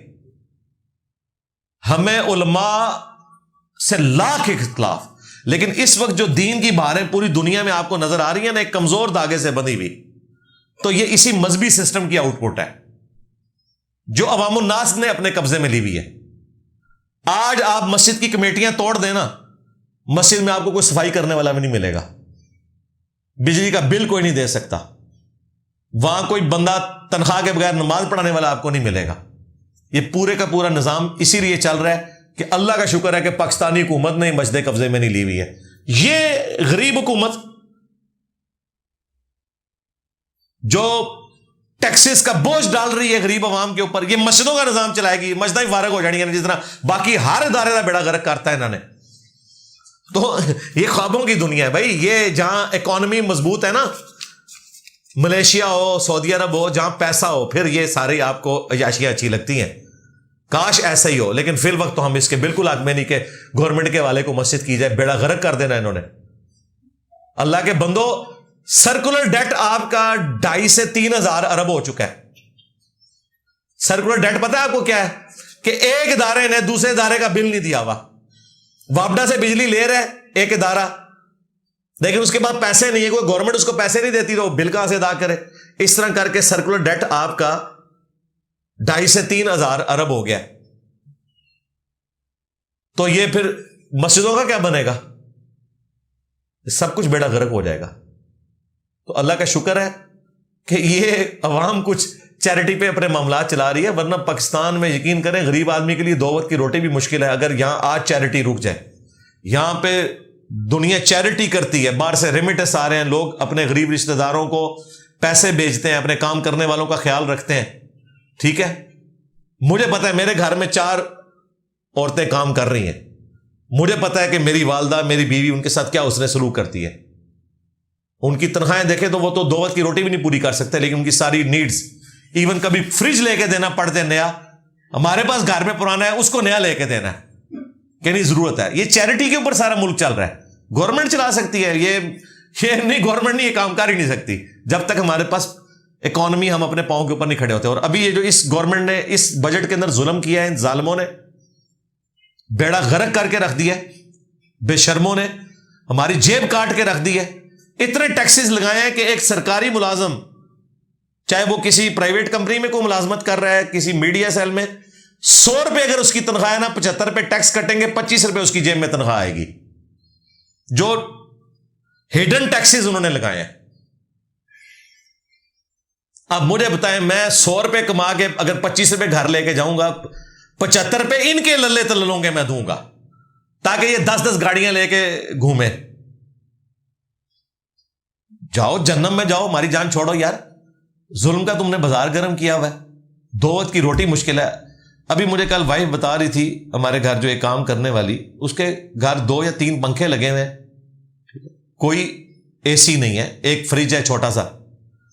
ہمیں علماء سے لاکھ اختلاف، لیکن اس وقت جو دین کی بہاریں پوری دنیا میں آپ کو نظر آ رہی ہیں نا ایک کمزور دھاگے سے بندھی ہوئی، تو یہ اسی مذہبی سسٹم کی آؤٹ پٹ ہے جو عوام الناس نے اپنے قبضے میں لی ہوئی ہے۔ آج آپ مسجد کی کمیٹیاں توڑ دینا، مسجد میں آپ کو کوئی صفائی کرنے والا بھی نہیں ملے گا، بجلی کا بل کوئی نہیں دے سکتا، وہاں کوئی بندہ تنخواہ کے بغیر نماز پڑھانے والا آپ کو نہیں ملے گا۔ یہ پورے کا پورا نظام اسی لیے چل رہا ہے کہ اللہ کا شکر ہے کہ پاکستانی حکومت نے مسجد قبضے میں نہیں لی ہوئی ہے۔ یہ غریب حکومت جو ٹیکسز کا بوجھ ڈال رہی ہے غریب عوام کے اوپر، یہ مسجدوں کا نظام چلائے گی، مسجدیں ہی فارغ ہو جانی ہیں، جس طرح باقی ہر ادارے کا بیڑا غرق کرتا ہے انہوں نے۔ تو یہ خوابوں کی دنیا ہے بھائی۔ یہ جہاں اکانومی مضبوط ہے نا، ملیشیا ہو، سعودی عرب ہو، جہاں پیسہ ہو، پھر یہ ساری آپ کو عیاشیاں اچھی لگتی ہیں۔ کاش ایسا ہی ہو، لیکن فی الوقت تو ہم اس کے بالکل حق میں نہیں کہ گورنمنٹ کے والے کو مسجد کی جائے، بیڑا غرق کر دینا انہوں نے۔ اللہ کے بندو، سرکولر ڈیٹ آپ کا 2.5 سے 3,000 ارب ہو چکا ہے۔ سرکولر ڈیٹ پتہ ہے آپ کو کیا ہے؟ کہ ایک ادارے نے دوسرے ادارے کا بل نہیں دیا ہوا، وابڈا سے بجلی لے رہا ہے ایک ادارہ، لیکن اس کے بعد پیسے نہیں ہے، کوئی گورنمنٹ اس کو پیسے نہیں دیتی تو بل کہاں سے ادا کرے؟ اس طرح کر کے سرکولر ڈیٹ آپ کا 2.5 سے 3,000 ارب ہو گیا۔ تو یہ پھر مسجدوں کا کیا بنے گا؟ سب کچھ بیڑا غرق ہو جائے گا۔ تو اللہ کا شکر ہے کہ یہ عوام کچھ چیریٹی پہ اپنے معاملات چلا رہی ہے، ورنہ پاکستان میں یقین کریں غریب آدمی کے لیے 2 وقت کی روٹی بھی مشکل ہے اگر یہاں آج چیریٹی رک جائے۔ یہاں پہ دنیا چیریٹی کرتی ہے، باہر سے ریمیٹنس آ رہے ہیں، لوگ اپنے غریب رشتہ داروں کو پیسے بھیجتے ہیں، اپنے کام کرنے والوں کا خیال رکھتے ہیں، ٹھیک ہے۔ مجھے پتا ہے میرے گھر میں 4 عورتیں کام کر رہی ہیں، مجھے پتا ہے کہ میری والدہ، میری بیوی، ان کے ساتھ کیا اس نے سلوک کرتی ہے۔ ان کی تنخواہیں دیکھیں تو وہ تو 2 وقت کی روٹی بھی نہیں پوری کر سکتے، لیکن ان کی ساری نیڈز، ایون کبھی فریج لے کے دینا پڑتے نیا، ہمارے پاس گھر میں پرانا ہے اس کو نیا لے کے دینا ہے کہ نہیں ضرورت ہے۔ یہ چیریٹی کے اوپر سارا ملک چل رہا ہے، گورنمنٹ چلا سکتی ہے یہ نہیں، گورنمنٹ نہیں، یہ کام کر ہی نہیں سکتی جب تک ہمارے پاس اکانومی، ہم اپنے پاؤں کے اوپر نہیں کھڑے ہوتے۔ اور ابھی یہ جو اس گورنمنٹ نے اس بجٹ کے اندر ظلم کیا ہے، ان ظالموں نے بیڑا غرق کر کے رکھ دیا ہے، بے شرموں نے ہماری جیب کاٹ کے رکھ دی ہے۔ اتنے ٹیکسز لگائے ہیں کہ ایک سرکاری ملازم، چاہے وہ کسی پرائیویٹ کمپنی میں کوئی ملازمت کر رہا ہے، کسی میڈیا سیل میں، 100 روپے اگر اس کی تنخواہ ہے نا، 75 پہ ٹیکس کٹیں گے، 25 روپے اس کی جیب میں تنخواہ آئے گی۔ جو ہڈن ٹیکسز انہوں نے لگائے ہیں۔ اب مجھے بتائیں، میں 100 روپے کما کے اگر 25 روپے گھر لے کے جاؤں گا، 75 روپے ان کے للے تللوں کے میں دوں گا تاکہ یہ 10 گاڑیاں لے کے گھومے۔ جاؤ جہنم میں جاؤ، ہماری جان چھوڑو یار، ظلم کا تم نے بازار گرم کیا ہوا ہے، 2 وقت کی روٹی مشکل ہے۔ ابھی مجھے کل وائف بتا رہی تھی، ہمارے گھر جو ایک کام کرنے والی، اس کے گھر 2 یا 3 پنکھے لگے ہوئے ہیں، کوئی اے سی نہیں ہے، ایک فریج ہے چھوٹا سا،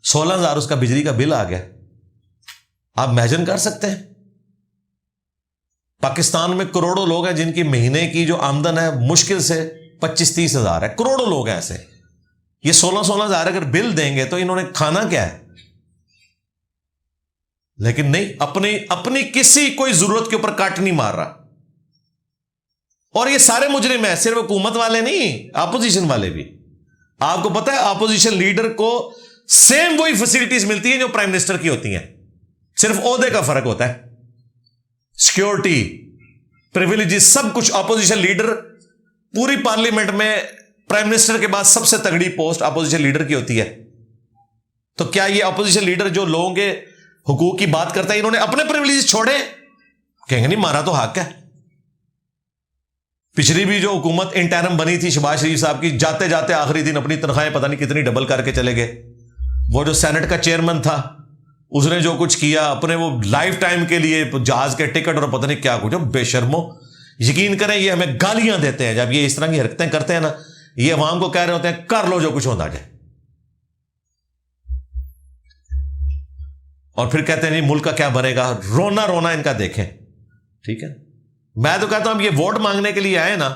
16,000 اس کا بجلی کا بل آ گیا۔ آپ امیجن کر سکتے ہیں؟ پاکستان میں کروڑوں لوگ ہیں جن کی مہینے کی جو آمدن ہے مشکل سے 25-30 ہزار ہے، کروڑوں لوگ ہیں ایسے۔ یہ 16,000 اگر بل دیں گے تو انہوں نے کھانا کیا ہے؟ لیکن نہیں، اپنی کسی کوئی ضرورت کے اوپر کٹ نہیں مار رہا۔ اور یہ سارے مجرم ہیں، صرف حکومت والے نہیں، اپوزیشن والے بھی۔ آپ کو پتا ہے اپوزیشن لیڈر کو سیم وہی فیسلٹیز ملتی ہیں جو پرائم منسٹر کی ہوتی ہیں، صرف عہدے کا فرق ہوتا ہے، سیکیورٹی، پریویلیجز، سب کچھ۔ اپوزیشن لیڈر پوری پارلیمنٹ میں پرائم منسٹر کے بعد سب سے تگڑی پوسٹ اپوزیشن لیڈر کی ہوتی ہے۔ تو کیا یہ اپوزیشن لیڈر جو لوگوں کے حقوق کی بات کرتا ہے، انہوں نے اپنے پریویلیج چھوڑے؟ کہیں گے نہیں، مارا تو حق ہے۔ پچھلی بھی جو حکومت انٹرم بنی تھی شہباز شریف صاحب کی، جاتے جاتے آخری دن اپنی تنخواہیں پتہ نہیں کتنی ڈبل کر کے چلے گئے۔ وہ جو سینٹ کا چیئرمین تھا، اس نے جو کچھ کیا اپنے وہ لائف ٹائم کے لیے جہاز کے ٹکٹ اور پتہ نہیں کیا کچھ، بے شرمو۔ یقین کریں یہ ہمیں گالیاں دیتے ہیں جب یہ اس طرح کی حرکتیں کرتے ہیں نا، یہ عوام کو کہہ رہے ہوتے ہیں کر لو جو کچھ ہوتا جائے، اور پھر کہتے ہیں نہیں ملک کا کیا بنے گا۔ رونا رونا ان کا دیکھیں، ٹھیک ہے۔ میں تو کہتا ہوں یہ ووٹ مانگنے کے لیے آئے نا،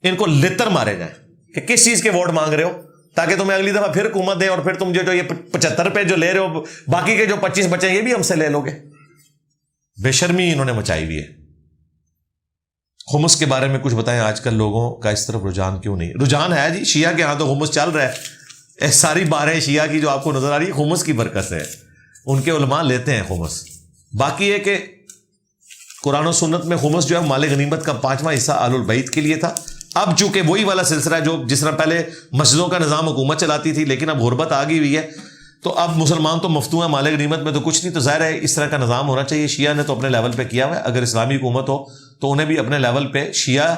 ان کو لتر مارے جائیں کہ کس چیز کے ووٹ مانگ رہے ہو، تاکہ تمہیں اگلی دفعہ پھر حکومت دیں، اور پھر تم جو یہ 75 روپے جو لے رہے ہو، باقی کے جو 25 بچے یہ بھی ہم سے لے لو گے۔ بے شرمی انہوں نے مچائی ہوئی ہے۔ خمس کے بارے میں کچھ بتائیں، آج کل لوگوں کا اس طرف رجحان کیوں نہیں؟ رجحان ہے جی، شیعہ کے ہاں تو خمس چل رہا ہے، ساری باریں شیعہ کی جو آپ کو نظر آ رہی ہے خمس کی برکت سے، ان کے علماء لیتے ہیں خمس۔ باقی یہ کہ قرآن و سنت میں خمس جو ہے مال غنیمت کا 5واں حصہ آل البیت کے لیے تھا۔ اب چونکہ وہی والا سلسلہ ہے جو جس طرح پہلے مسجدوں کا نظام حکومت چلاتی تھی، لیکن اب غربت آ گئی ہوئی ہے، تو اب مسلمان تو مفتو ہیں، مال غنیمت میں تو کچھ نہیں، تو ظاہر ہے اس طرح کا نظام ہونا چاہیے۔ شیعہ نے تو اپنے لیول پہ کیا ہوا ہے، اگر اسلامی حکومت ہو تو انہیں بھی اپنے لیول پہ شیعہ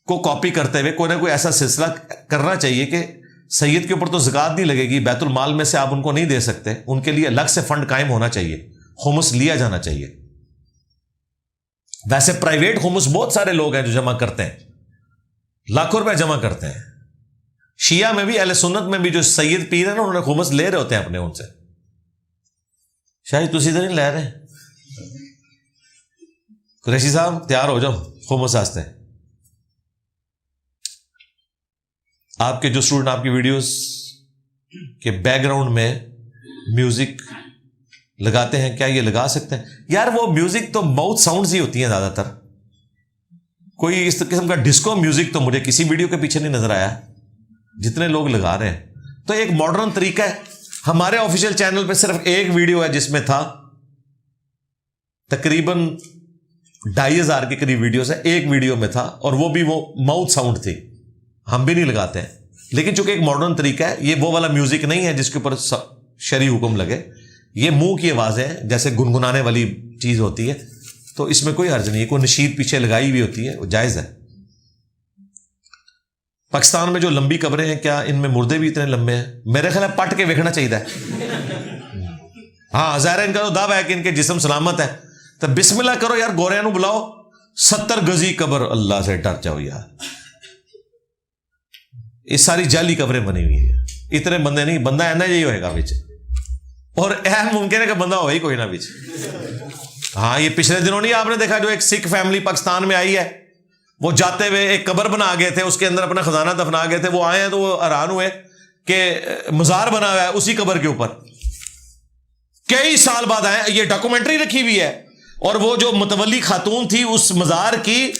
کو کاپی کرتے ہوئے کوئی نہ کوئی ایسا سلسلہ کرنا چاہیے کہ سید کے اوپر تو زکوٰۃ نہیں لگے گی، بیت المال میں سے آپ ان کو نہیں دے سکتے، ان کے لیے الگ سے فنڈ قائم ہونا چاہیے، خمس لیا جانا چاہیے۔ ویسے پرائیویٹ خمس بہت سارے لوگ ہیں جو جمع کرتے ہیں، لاکھوں روپے جمع کرتے ہیں۔ شیعہ میں بھی، اہل سنت میں بھی جو سید پیر ہیں نا، انہوں نے خمس لے رہے ہوتے ہیں اپنے ان سے۔ شاید تسی ادھر نہیں لے رہے، قریشی صاحب تیار ہو جاؤ، خوب مساجتے ہیں. آپ کے جو اسٹوڈنٹ آپ کی ویڈیوز کے بیک گراؤنڈ میں میوزک لگاتے ہیں، کیا یہ لگا سکتے ہیں؟ یار وہ میوزک تو ماؤتھ ساؤنڈز ہی ہوتی ہیں زیادہ تر. کوئی اس قسم کا ڈسکو میوزک تو مجھے کسی ویڈیو کے پیچھے نہیں نظر آیا جتنے لوگ لگا رہے ہیں. تو ایک ماڈرن طریقہ ہے. ہمارے آفیشیل چینل پہ صرف ایک ویڈیو ہے جس میں تھا، تقریباً 2500 کے قریب ویڈیوز ہے، ایک ویڈیو میں تھا، اور وہ بھی وہ ماؤتھ ساؤنڈ تھی. ہم بھی نہیں لگاتے ہیں، لیکن چونکہ ایک ماڈرن طریقہ ہے، یہ وہ والا میوزک نہیں ہے جس کے اوپر شرعی حکم لگے. یہ منہ کی آوازیں ہیں، جیسے گنگنانے والی چیز ہوتی ہے، تو اس میں کوئی حرج نہیں ہے. کوئی نشید پیچھے لگائی ہوئی ہوتی ہے، وہ جائز ہے. پاکستان میں جو لمبی قبریں ہیں، کیا ان میں مردے بھی اتنے لمبے ہیں؟ میرے خیال ہے پٹ کے دیکھنا چاہیے. ہاں ظاہر ہے ان کا تو دعویٰ ہے کہ ان کے جسم سلامت ہے، تو بسم اللہ کرو یار، گوریاں نو بلاؤ. 70 گزی قبر، اللہ سے ڈر جاؤ یار. یہ ساری جعلی قبریں بنی ہوئی ہیں. اتنے بندے نہیں، بندہ ہے نا یہی ہوئے گا بچ، اور اہم ممکن ہے کہ بندہ ہو ہی کوئی نہ بچ. ہاں یہ پچھلے دنوں نہیں آپ نے دیکھا، جو ایک سکھ فیملی پاکستان میں آئی ہے، وہ جاتے ہوئے ایک قبر بنا گئے تھے، اس کے اندر اپنا خزانہ دفنا گئے تھے. وہ آئے ہیں تو وہ حیران ہوئے کہ مزار بنا ہوا ہے اسی قبر کے اوپر. کئی سال بعد آئے، یہ ڈاکومنٹری رکھی ہوئی ہے، اور وہ جو متولی خاتون تھی اس مزار کی،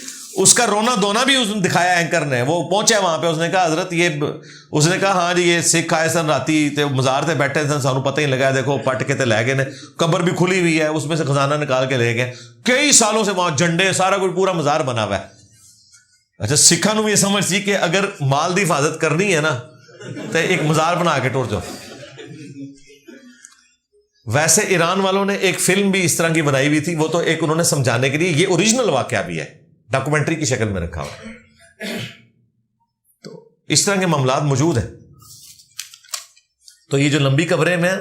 اس کا رونا دھونا بھی اس نے دکھایا اینکر نے. وہ پہنچا وہاں پہ، اس نے کہا حضرت یہ، اس نے کہا ہاں جی یہ سکھ آئے سن راتی تے مزار تے بیٹھے سن، سانو پتہ ہی لگا، دیکھو پٹ کے تے لے گئے نے، قبر بھی کھلی ہوئی ہے، اس میں سے خزانہ نکال کے لے گئے. کئی سالوں سے وہاں جھنڈے سارا کوئی پورا مزار بنا ہوا ہے. اچھا سکھاں نو یہ سمجھ سی کہ اگر مال دی حفاظت کرنی ہے نا تو ایک مزار بنا کے ٹور جاؤ. ویسے ایران والوں نے ایک فلم بھی اس طرح کی بنائی ہوئی تھی، وہ تو ایک انہوں نے سمجھانے کے لیے، یہ اوریجنل واقعہ بھی ہے، ڈاکومنٹری کی شکل میں رکھا ہوا. تو اس طرح کے معاملات موجود ہیں. تو یہ جو لمبی قبریں میں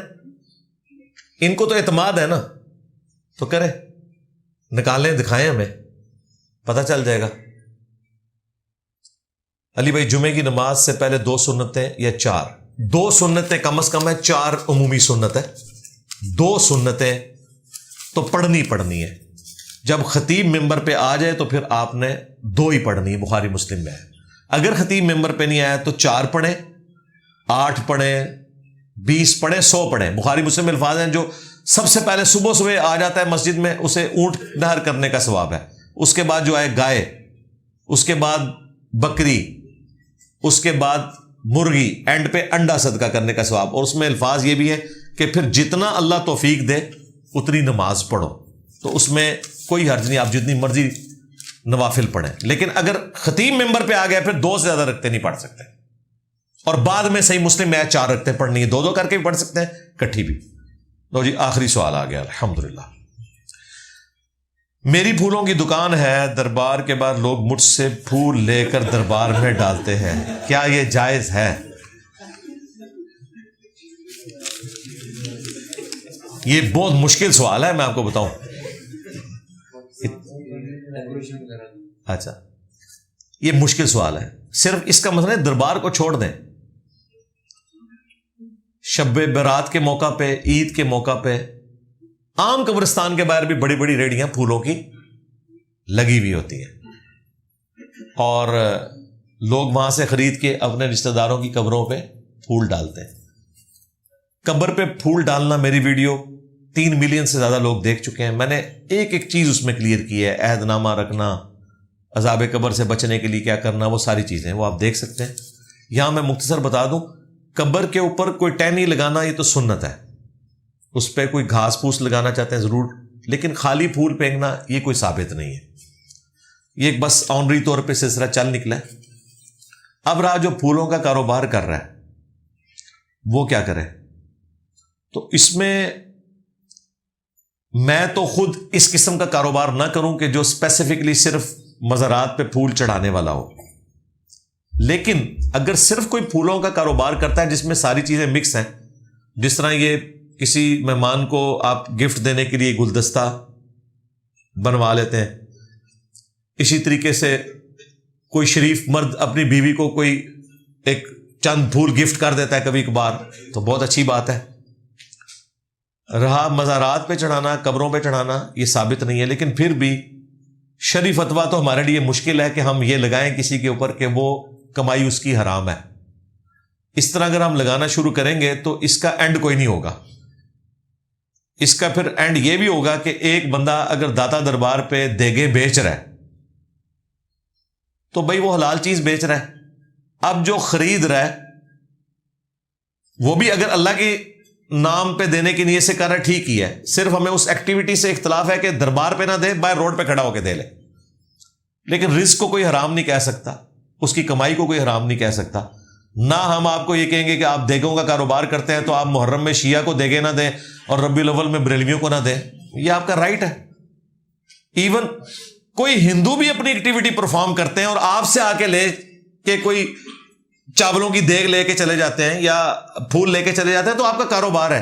ان کو تو اعتماد ہے نا، تو کرے، نکالیں، دکھائیں، ہمیں پتہ چل جائے گا. علی بھائی جمعے کی نماز سے پہلے 2 سنتیں یا 4؟ 2 سنتیں کم از کم ہے، 4 عمومی سنت ہے. 2 سنتیں تو پڑھنی ہے. جب خطیب ممبر پہ آ جائے تو پھر آپ نے 2 ہی پڑھنی ہے، بخاری مسلم میں ہے. اگر خطیب ممبر پہ نہیں آیا تو 4 پڑھیں، 8 پڑھیں، 20 پڑھیں، 100 پڑھیں. بخاری مسلم میں الفاظ ہیں، جو سب سے پہلے صبح آ جاتا ہے مسجد میں، اسے اونٹ نہر کرنے کا ثواب ہے. اس کے بعد جو آئے گائے، اس کے بعد بکری، اس کے بعد مرغی، اینڈ پہ انڈا صدقہ کرنے کا ثواب. اور اس میں الفاظ یہ بھی ہے کہ پھر جتنا اللہ توفیق دے اتنی نماز پڑھو. تو اس میں کوئی حرج نہیں، آپ جتنی مرضی نوافل پڑھیں. لیکن اگر خطیب ممبر پہ آ گیا پھر 2 سے زیادہ رکھتے نہیں پڑھ سکتے. اور بعد میں صحیح مسلم میں 4 رکھتے پڑھنی ہے، 2 کر کے بھی پڑھ سکتے ہیں، کٹھی بھی. لو جی آخری سوال آ گیا الحمدللہ. میری پھولوں کی دکان ہے، دربار کے بعد لوگ مجھ سے پھول لے کر دربار میں ڈالتے ہیں، کیا یہ جائز ہے؟ یہ بہت مشکل سوال ہے، میں آپ کو بتاؤں. اچھا یہ مشکل سوال ہے. صرف اس کا مسئلہ ہے دربار کو چھوڑ دیں. شب برات کے موقع پہ، عید کے موقع پہ، عام قبرستان کے باہر بھی بڑی بڑی ریڑیاں پھولوں کی لگی ہوئی ہوتی ہیں، اور لوگ وہاں سے خرید کے اپنے رشتہ داروں کی قبروں پہ پھول ڈالتے ہیں. قبر پہ پھول ڈالنا میری ویڈیو 3 ملین سے زیادہ لوگ دیکھ چکے ہیں. میں نے ایک چیز اس میں کلیئر کی ہے، عہد نامہ رکھنا، عذاب قبر سے بچنے کے لیے کیا کرنا، وہ ساری چیزیں وہ آپ دیکھ سکتے ہیں. یہاں میں مختصر بتا دوں، قبر کے اوپر کوئی ٹہنی لگانا یہ تو سنت ہے، اس پہ کوئی گھاس پھوس لگانا چاہتے ہیں ضرور، لیکن خالی پھول پھینکنا یہ کوئی ثابت نہیں ہے. یہ ایک بس آنری طور پہ سلسلہ چل نکلا ہے. اب رہا جو پھولوں کا کاروبار کر رہا ہے وہ کیا کرے؟ تو اس میں تو خود اس قسم کا کاروبار نہ کروں کہ جو اسپیسیفکلی صرف مزارات پہ پھول چڑھانے والا ہو. لیکن اگر صرف کوئی پھولوں کا کاروبار کرتا ہے جس میں ساری چیزیں مکس ہیں، جس طرح یہ کسی مہمان کو آپ گفٹ دینے کے لیے گلدستہ بنوا لیتے ہیں، اسی طریقے سے کوئی شریف مرد اپنی بیوی کو کوئی ایک چند پھول گفٹ کر دیتا ہے کبھی کبھار، تو بہت اچھی بات ہے. رہا مزارات پہ چڑھانا، قبروں پہ چڑھانا، یہ ثابت نہیں ہے. لیکن پھر بھی شرعی فتویٰ تو ہمارے لیے مشکل ہے کہ ہم یہ لگائیں کسی کے اوپر کہ وہ کمائی اس کی حرام ہے. اس طرح اگر ہم لگانا شروع کریں گے تو اس کا اینڈ کوئی نہیں ہوگا. اس کا پھر اینڈ یہ بھی ہوگا کہ ایک بندہ اگر داتا دربار پہ دیگے بیچ رہا ہے تو بھائی وہ حلال چیز بیچ رہا ہے. اب جو خرید رہا ہے وہ بھی اگر اللہ کے نام پہ دینے کی نیت سے کر رہا ہے, ٹھیک ہی ہے. صرف ہمیں اس ایکٹیویٹی سے اختلاف ہے کہ دربار پہ نہ دے, باہر روڈ پہ کھڑا ہو کے دے لے. لیکن رزق کو کوئی حرام نہیں کہہ سکتا, اس کی کمائی کو کوئی حرام نہیں کہہ سکتا. نہ ہم آپ کو یہ کہیں گے کہ آپ دیگوں کا کاروبار کرتے ہیں تو آپ محرم میں شیعہ کو دیگے نہ دیں اور ربیع الاول میں بریلویوں کو نہ دیں. یہ آپ کا رائٹ ہے. ایون کوئی ہندو بھی اپنی ایکٹیویٹی پرفارم کرتے ہیں اور آپ سے آ کے لے کہ کوئی چاولوں کی دیگ لے کے چلے جاتے ہیں یا پھول لے کے چلے جاتے ہیں تو آپ کا کاروبار ہے.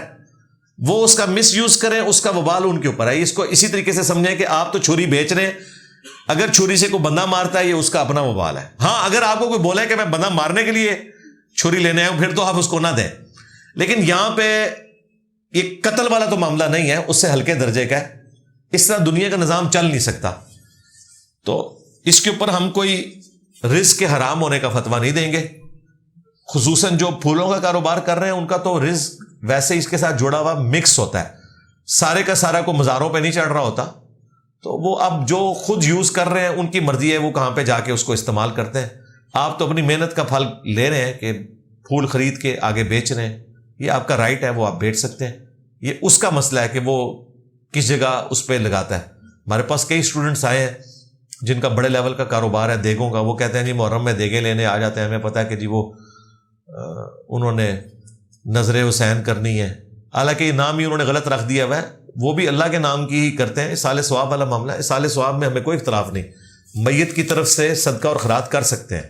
وہ اس کا مس یوز کریں, اس کا وبال ان کے اوپر ہے. اس کو اسی طریقے سے سمجھیں کہ آپ تو چھری بیچ رہے ہیں, اگر چھری سے کوئی بندہ مارتا ہے یہ اس کا اپنا وبال ہے. ہاں اگر آپ کو کوئی بولے کہ میں بندہ مارنے کے لیے چھری لینے آؤں پھر تو آپ اس کو نہ دیں. لیکن یہاں پہ یہ قتل والا تو معاملہ نہیں ہے, اس سے ہلکے درجے کا ہے. اس طرح دنیا کا نظام چل نہیں سکتا. تو اس کے اوپر ہم کوئی رزق کے حرام ہونے کا فتویٰ نہیں دیں گے. خصوصاً جو پھولوں کا کاروبار کر رہے ہیں ان کا تو رزق ویسے اس کے ساتھ جڑا ہوا مکس ہوتا ہے, سارے کا سارا کو مزاروں پہ نہیں چڑھ رہا ہوتا. تو وہ اب جو خود یوز کر رہے ہیں ان کی مرضی ہے وہ کہاں پہ جا کے اس کو استعمال کرتے ہیں. آپ تو اپنی محنت کا پھل لے رہے ہیں کہ پھول خرید کے آگے بیچ رہے ہیں, یہ آپ کا رائٹ ہے, وہ آپ بیچ سکتے ہیں. یہ اس کا مسئلہ ہے کہ وہ کس جگہ اس پہ لگاتا ہے. ہمارے پاس کئی اسٹوڈنٹس آئے ہیں جن کا بڑے لیول کا کاروبار ہے دیگوں کا, وہ کہتے ہیں جی محرم میں دیگے لینے آ جاتے ہیں, ہمیں پتہ ہے کہ جی وہ انہوں نے نظر حسین کرنی ہے. حالانکہ یہ نام ہی انہوں نے غلط رکھ دیا ہوا ہے, وہ بھی اللہ کے نام کی ہی کرتے ہیں. اصال ثواب والا معاملہ ہے, اصال ثواب میں ہمیں کوئی اختلاف نہیں. میت کی طرف سے صدقہ اور خیرات کر سکتے ہیں,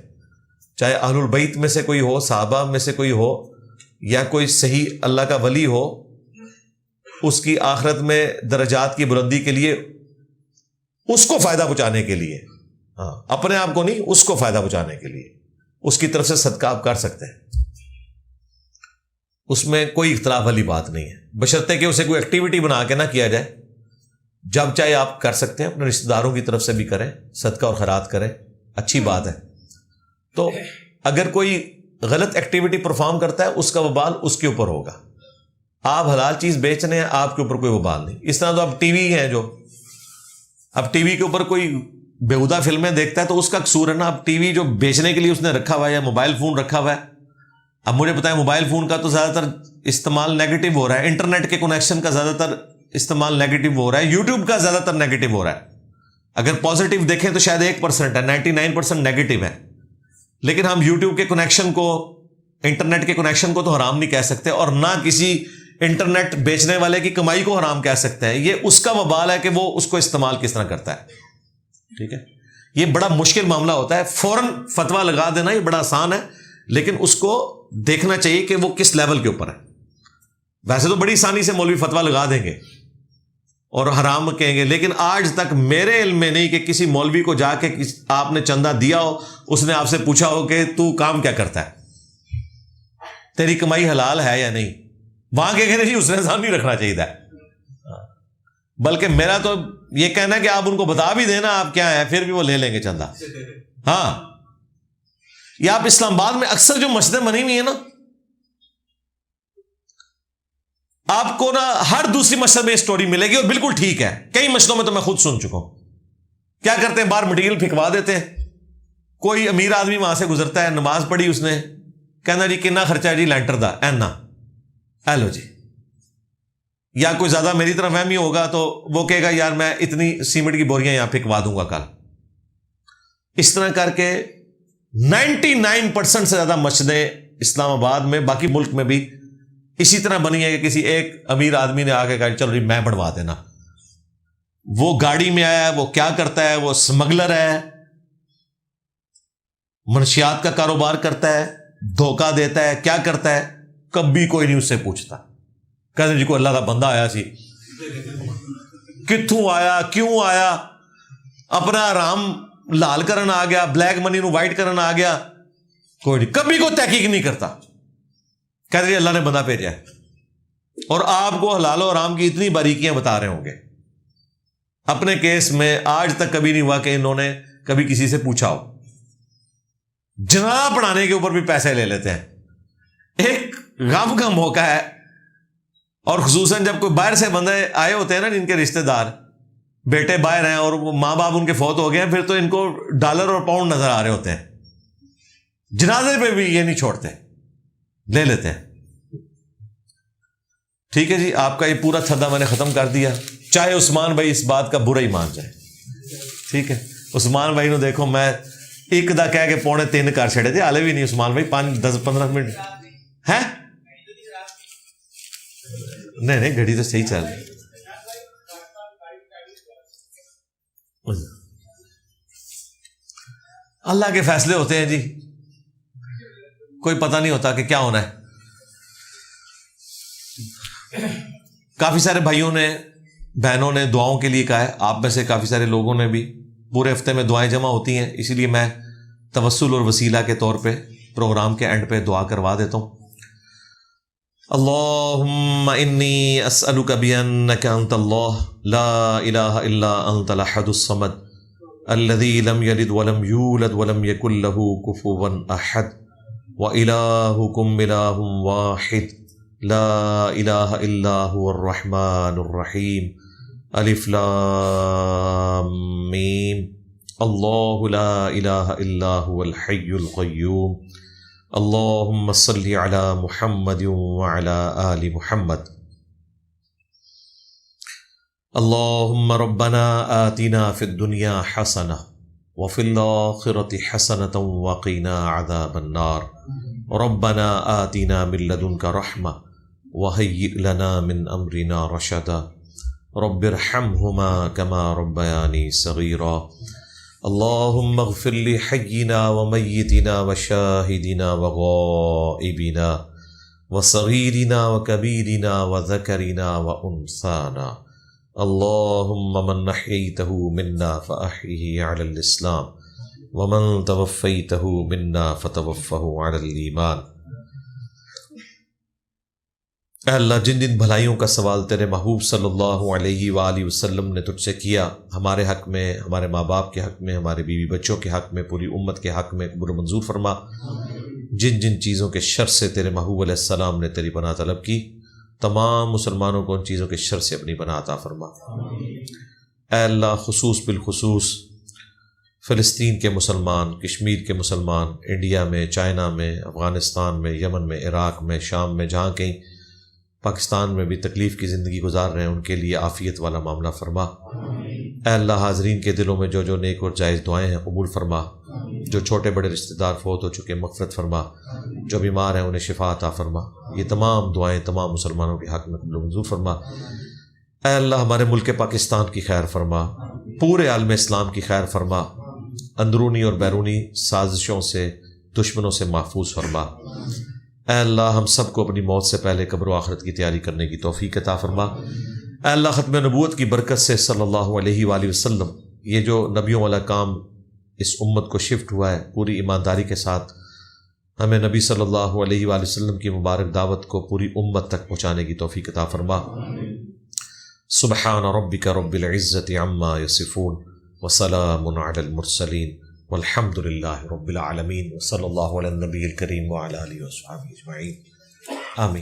چاہے اہل البیت میں سے کوئی ہو, صحابہ میں سے کوئی ہو, یا کوئی صحیح اللہ کا ولی ہو. اس کی آخرت میں درجات کی بلندی کے لیے, اس کو فائدہ پہنچانے کے لیے, ہاں اپنے آپ کو نہیں, اس کو فائدہ پہنچانے کے لیے اس کی طرف سے صدقہ آپ کر سکتے ہیں. اس میں کوئی اختلاف والی بات نہیں ہے, بشرطے کہ اسے کوئی ایکٹیویٹی بنا کے نہ کیا جائے. جب چاہے آپ کر سکتے ہیں, اپنے رشتہ داروں کی طرف سے بھی کریں, صدقہ اور خیرات کریں, اچھی بات ہے. تو اگر کوئی غلط ایکٹیویٹی پرفارم کرتا ہے اس کا وبال اس کے اوپر ہوگا. آپ حلال چیز بیچ رہے ہیں, آپ کے اوپر کوئی وبال نہیں. اس طرح تو اب ٹی وی ہیں, جو اب ٹی وی کے اوپر کوئی بیہودہ فلمیں دیکھتا ہے تو اس کا قصور ہے نا. اب ٹی وی جو بیچنے کے لیے اس نے رکھا ہوا ہے, یا موبائل فون رکھا ہوا ہے. اب مجھے پتا ہے موبائل فون کا تو زیادہ تر استعمال نیگیٹو ہو رہا ہے, انٹرنیٹ کے کنیکشن کا زیادہ تر استعمال نیگیٹو ہو رہا ہے, یوٹیوب کا زیادہ تر نیگیٹو ہو رہا ہے. اگر پازیٹیو دیکھیں تو شاید 1% ہے, 99% نیگیٹو ہے. لیکن ہم یوٹیوب کے کنیکشن کو, انٹرنیٹ کے کنیکشن کو تو حرام نہیں کہہ سکتے, اور نہ کسی انٹرنیٹ بیچنے والے کی کمائی کو حرام کہہ سکتے ہیں. یہ اس کا وبال ہے کہ وہ اس کو استعمال کس طرح کرتا ہے. ٹھیک ہے, یہ بڑا مشکل معاملہ ہوتا ہے. فوراً فتویٰ لگا دینا یہ بڑا آسان ہے, لیکن اس کو دیکھنا چاہیے کہ وہ کس لیول کے اوپر ہے. ویسے تو بڑی آسانی سے مولوی فتویٰ لگا دیں گے اور حرام کہیں گے, لیکن آج تک میرے علم میں نہیں کہ کسی مولوی کو جا کے آپ نے چندہ دیا ہو, اس نے آپ سے پوچھا ہو کہ تو کام کیا کرتا ہے, تیری کمائی حلال ہے یا نہیں. وہاں کے کہنے اس نے نظام نہیں رکھنا چاہیے تھا. بلکہ میرا تو یہ کہنا ہے کہ آپ ان کو بتا بھی دینا آپ کیا ہے, پھر بھی وہ لے لیں گے چندہ. ہاں, یا آپ اسلام آباد میں اکثر جو مسجدیں بنی ہوئی ہیں نا, آپ کو نا ہر دوسری مسجد میں اسٹوری ملے گی, اور بالکل ٹھیک ہے. کئی مسجدوں میں تو میں خود سن چکا ہوں. کیا کرتے ہیں, باہر مٹیریل پھینکوا دیتے ہیں. کوئی امیر آدمی وہاں سے گزرتا ہے, نماز پڑھی اس نے, کہنا جی کتنا خرچہ ہے جی لینٹر دا, اینا ایلو جی. یا کوئی زیادہ میری طرح فہمی ہوگا تو وہ کہے گا یار میں اتنی سیمنٹ کی بوریاں یہاں پھینکوا دوں گا کل. اس طرح کر کے 99% سے زیادہ مسجدیں اسلام آباد میں, باقی ملک میں بھی اسی طرح بنی ہے کہ کسی ایک امیر آدمی نے آ کے کہا چلو جی میں بڑھوا دینا. وہ گاڑی میں آیا ہے, وہ کیا کرتا ہے, وہ اسمگلر ہے, منشیات کا کاروبار کرتا ہے, دھوکہ دیتا ہے, کیا کرتا ہے, کبھی کوئی نہیں اس سے پوچھتا. کہتے جی کوئی اللہ کا بندہ آیا سی, کتوں آیا, کیوں آیا, اپنا آرام لال کرن آ گیا, بلیک منی نو وائٹ کرن آ گیا, کوئی نہیں, کبھی کوئی تحقیق نہیں کرتا. کہتے جی اللہ نے بندہ بھیجا ہے, اور آپ کو حلال و حرام کی اتنی باریکیاں بتا رہے ہوں گے. اپنے کیس میں آج تک کبھی نہیں ہوا کہ انہوں نے کبھی کسی سے پوچھا ہو. جناب پڑھانے کے اوپر بھی پیسے لے لیتے ہیں. ایک غم کا موقع ہے, اور خصوصاً جب کوئی باہر سے بندے آئے ہوتے ہیں نا, جن کے رشتہ دار بیٹے باہر ہیں اور ماں باپ ان کے فوت ہو گئے ہیں, پھر تو ان کو ڈالر اور پاؤنڈ نظر آ رہے ہوتے ہیں. جنازے پہ بھی یہ نہیں چھوڑتے, لے لیتے ہیں. ٹھیک ہے جی, آپ کا یہ پورا تھدا میں نے ختم کر دیا, چاہے عثمان بھائی اس بات کا برا ہی مان جائے. ٹھیک ہے, عثمان بھائی نے دیکھو میں ایک دا کہہ کے 2:45 کر چھڑے تھے, حالے بھی نہیں عثمان بھائی 5-10-15 منٹ ہے. نہیں گھڑی تو صحیح چل رہی. اللہ کے فیصلے ہوتے ہیں جی, کوئی پتہ نہیں ہوتا کہ کیا ہونا ہے. کافی سارے بھائیوں نے بہنوں نے دعاؤں کے لیے کہا ہے, آپ میں سے کافی سارے لوگوں نے بھی. پورے ہفتے میں دعائیں جمع ہوتی ہیں, اسی لیے میں توسل اور وسیلہ کے طور پہ پروگرام کے اینڈ پہ دعا کروا دیتا ہوں. اللہم انی اسألک بانک انت اللہ لا الہ الا انت الاحد الصمد الذی لم یلد ولم یولد ولم یکن لہ کفوا احد وإلہکم الہ واحد لا الہ الا هو الرحمن الرحیم الف لام میم اللہ لا الہ الا هو الحی القیوم اللہم صلی علی محمد وعلی آل محمد. اللہم ربنا آتنا فی الدنیا حسنہ وفی الآخرۃ حسنۃ وقنا عذاب النار. ربنا آتنا من لدنک رحمہ وہیئ لنا من امرنا رشدا. رب ارحمہما کما ربیانی صغیرا. اللہم اغفر لحینا ومیتنا وشاہدنا وغائبنا وصغیرنا وکبیرنا وذکرنا وانثانا. اللہم من احییتہ منا فاحیہ علی الاسلام ومن توفیتہ منا فتوفہ علی الایمان. اے اللہ, جن جن بھلائیوں کا سوال تیرے محبوب صلی اللہ علیہ وآلہ وسلم نے تجھ سے کیا, ہمارے حق میں, ہمارے ماں باپ کے حق میں, ہمارے بیوی بچوں کے حق میں, پوری امت کے حق میں قبول و منظور فرما. جن جن چیزوں کے شر سے تیرے محبوب علیہ السلام نے تیری پناہ طلب کی, تمام مسلمانوں کو ان چیزوں کے شر سے اپنی پناہ عطا فرما. اے اللہ, خصوص بالخصوص فلسطین کے مسلمان, کشمیر کے مسلمان, انڈیا میں, چائنا میں, افغانستان میں, یمن میں, عراق میں, شام میں, جہاں کہیں پاکستان میں بھی تکلیف کی زندگی گزار رہے ہیں, ان کے لیے عافیت والا معاملہ فرما. اے اللہ, حاضرین کے دلوں میں جو جو نیک اور جائز دعائیں ہیں قبول فرما. جو چھوٹے بڑے رشتہ دار فوت ہو چکے مغفرت فرما. جو بیمار ہیں انہیں شفا عطا فرما. یہ تمام دعائیں تمام مسلمانوں کے حق میں قبول و منظور فرما. اے اللہ, ہمارے ملک پاکستان کی خیر فرما, پورے عالم اسلام کی خیر فرما, اندرونی اور بیرونی سازشوں سے, دشمنوں سے محفوظ فرما. اے اللہ, ہم سب کو اپنی موت سے پہلے قبر و آخرت کی تیاری کرنے کی توفیق عطا فرما. اے اللہ, ختم نبوت کی برکت سے صلی اللہ علیہ وآلہ وسلم, یہ جو نبیوں والا کام اس امت کو شفٹ ہوا ہے, پوری ایمانداری کے ساتھ ہمیں نبی صلی اللہ علیہ وآلہ وسلم کی مبارک دعوت کو پوری امت تک پہنچانے کی توفیق عطا فرما. سبحان ربک رب العزت عما یصفون وسلام علی المرسلین والحمد للہ رب العالمین. وصلی اللہ علی النبی الکریم وعلی آلہ وصحبہ اجمعین. آمین.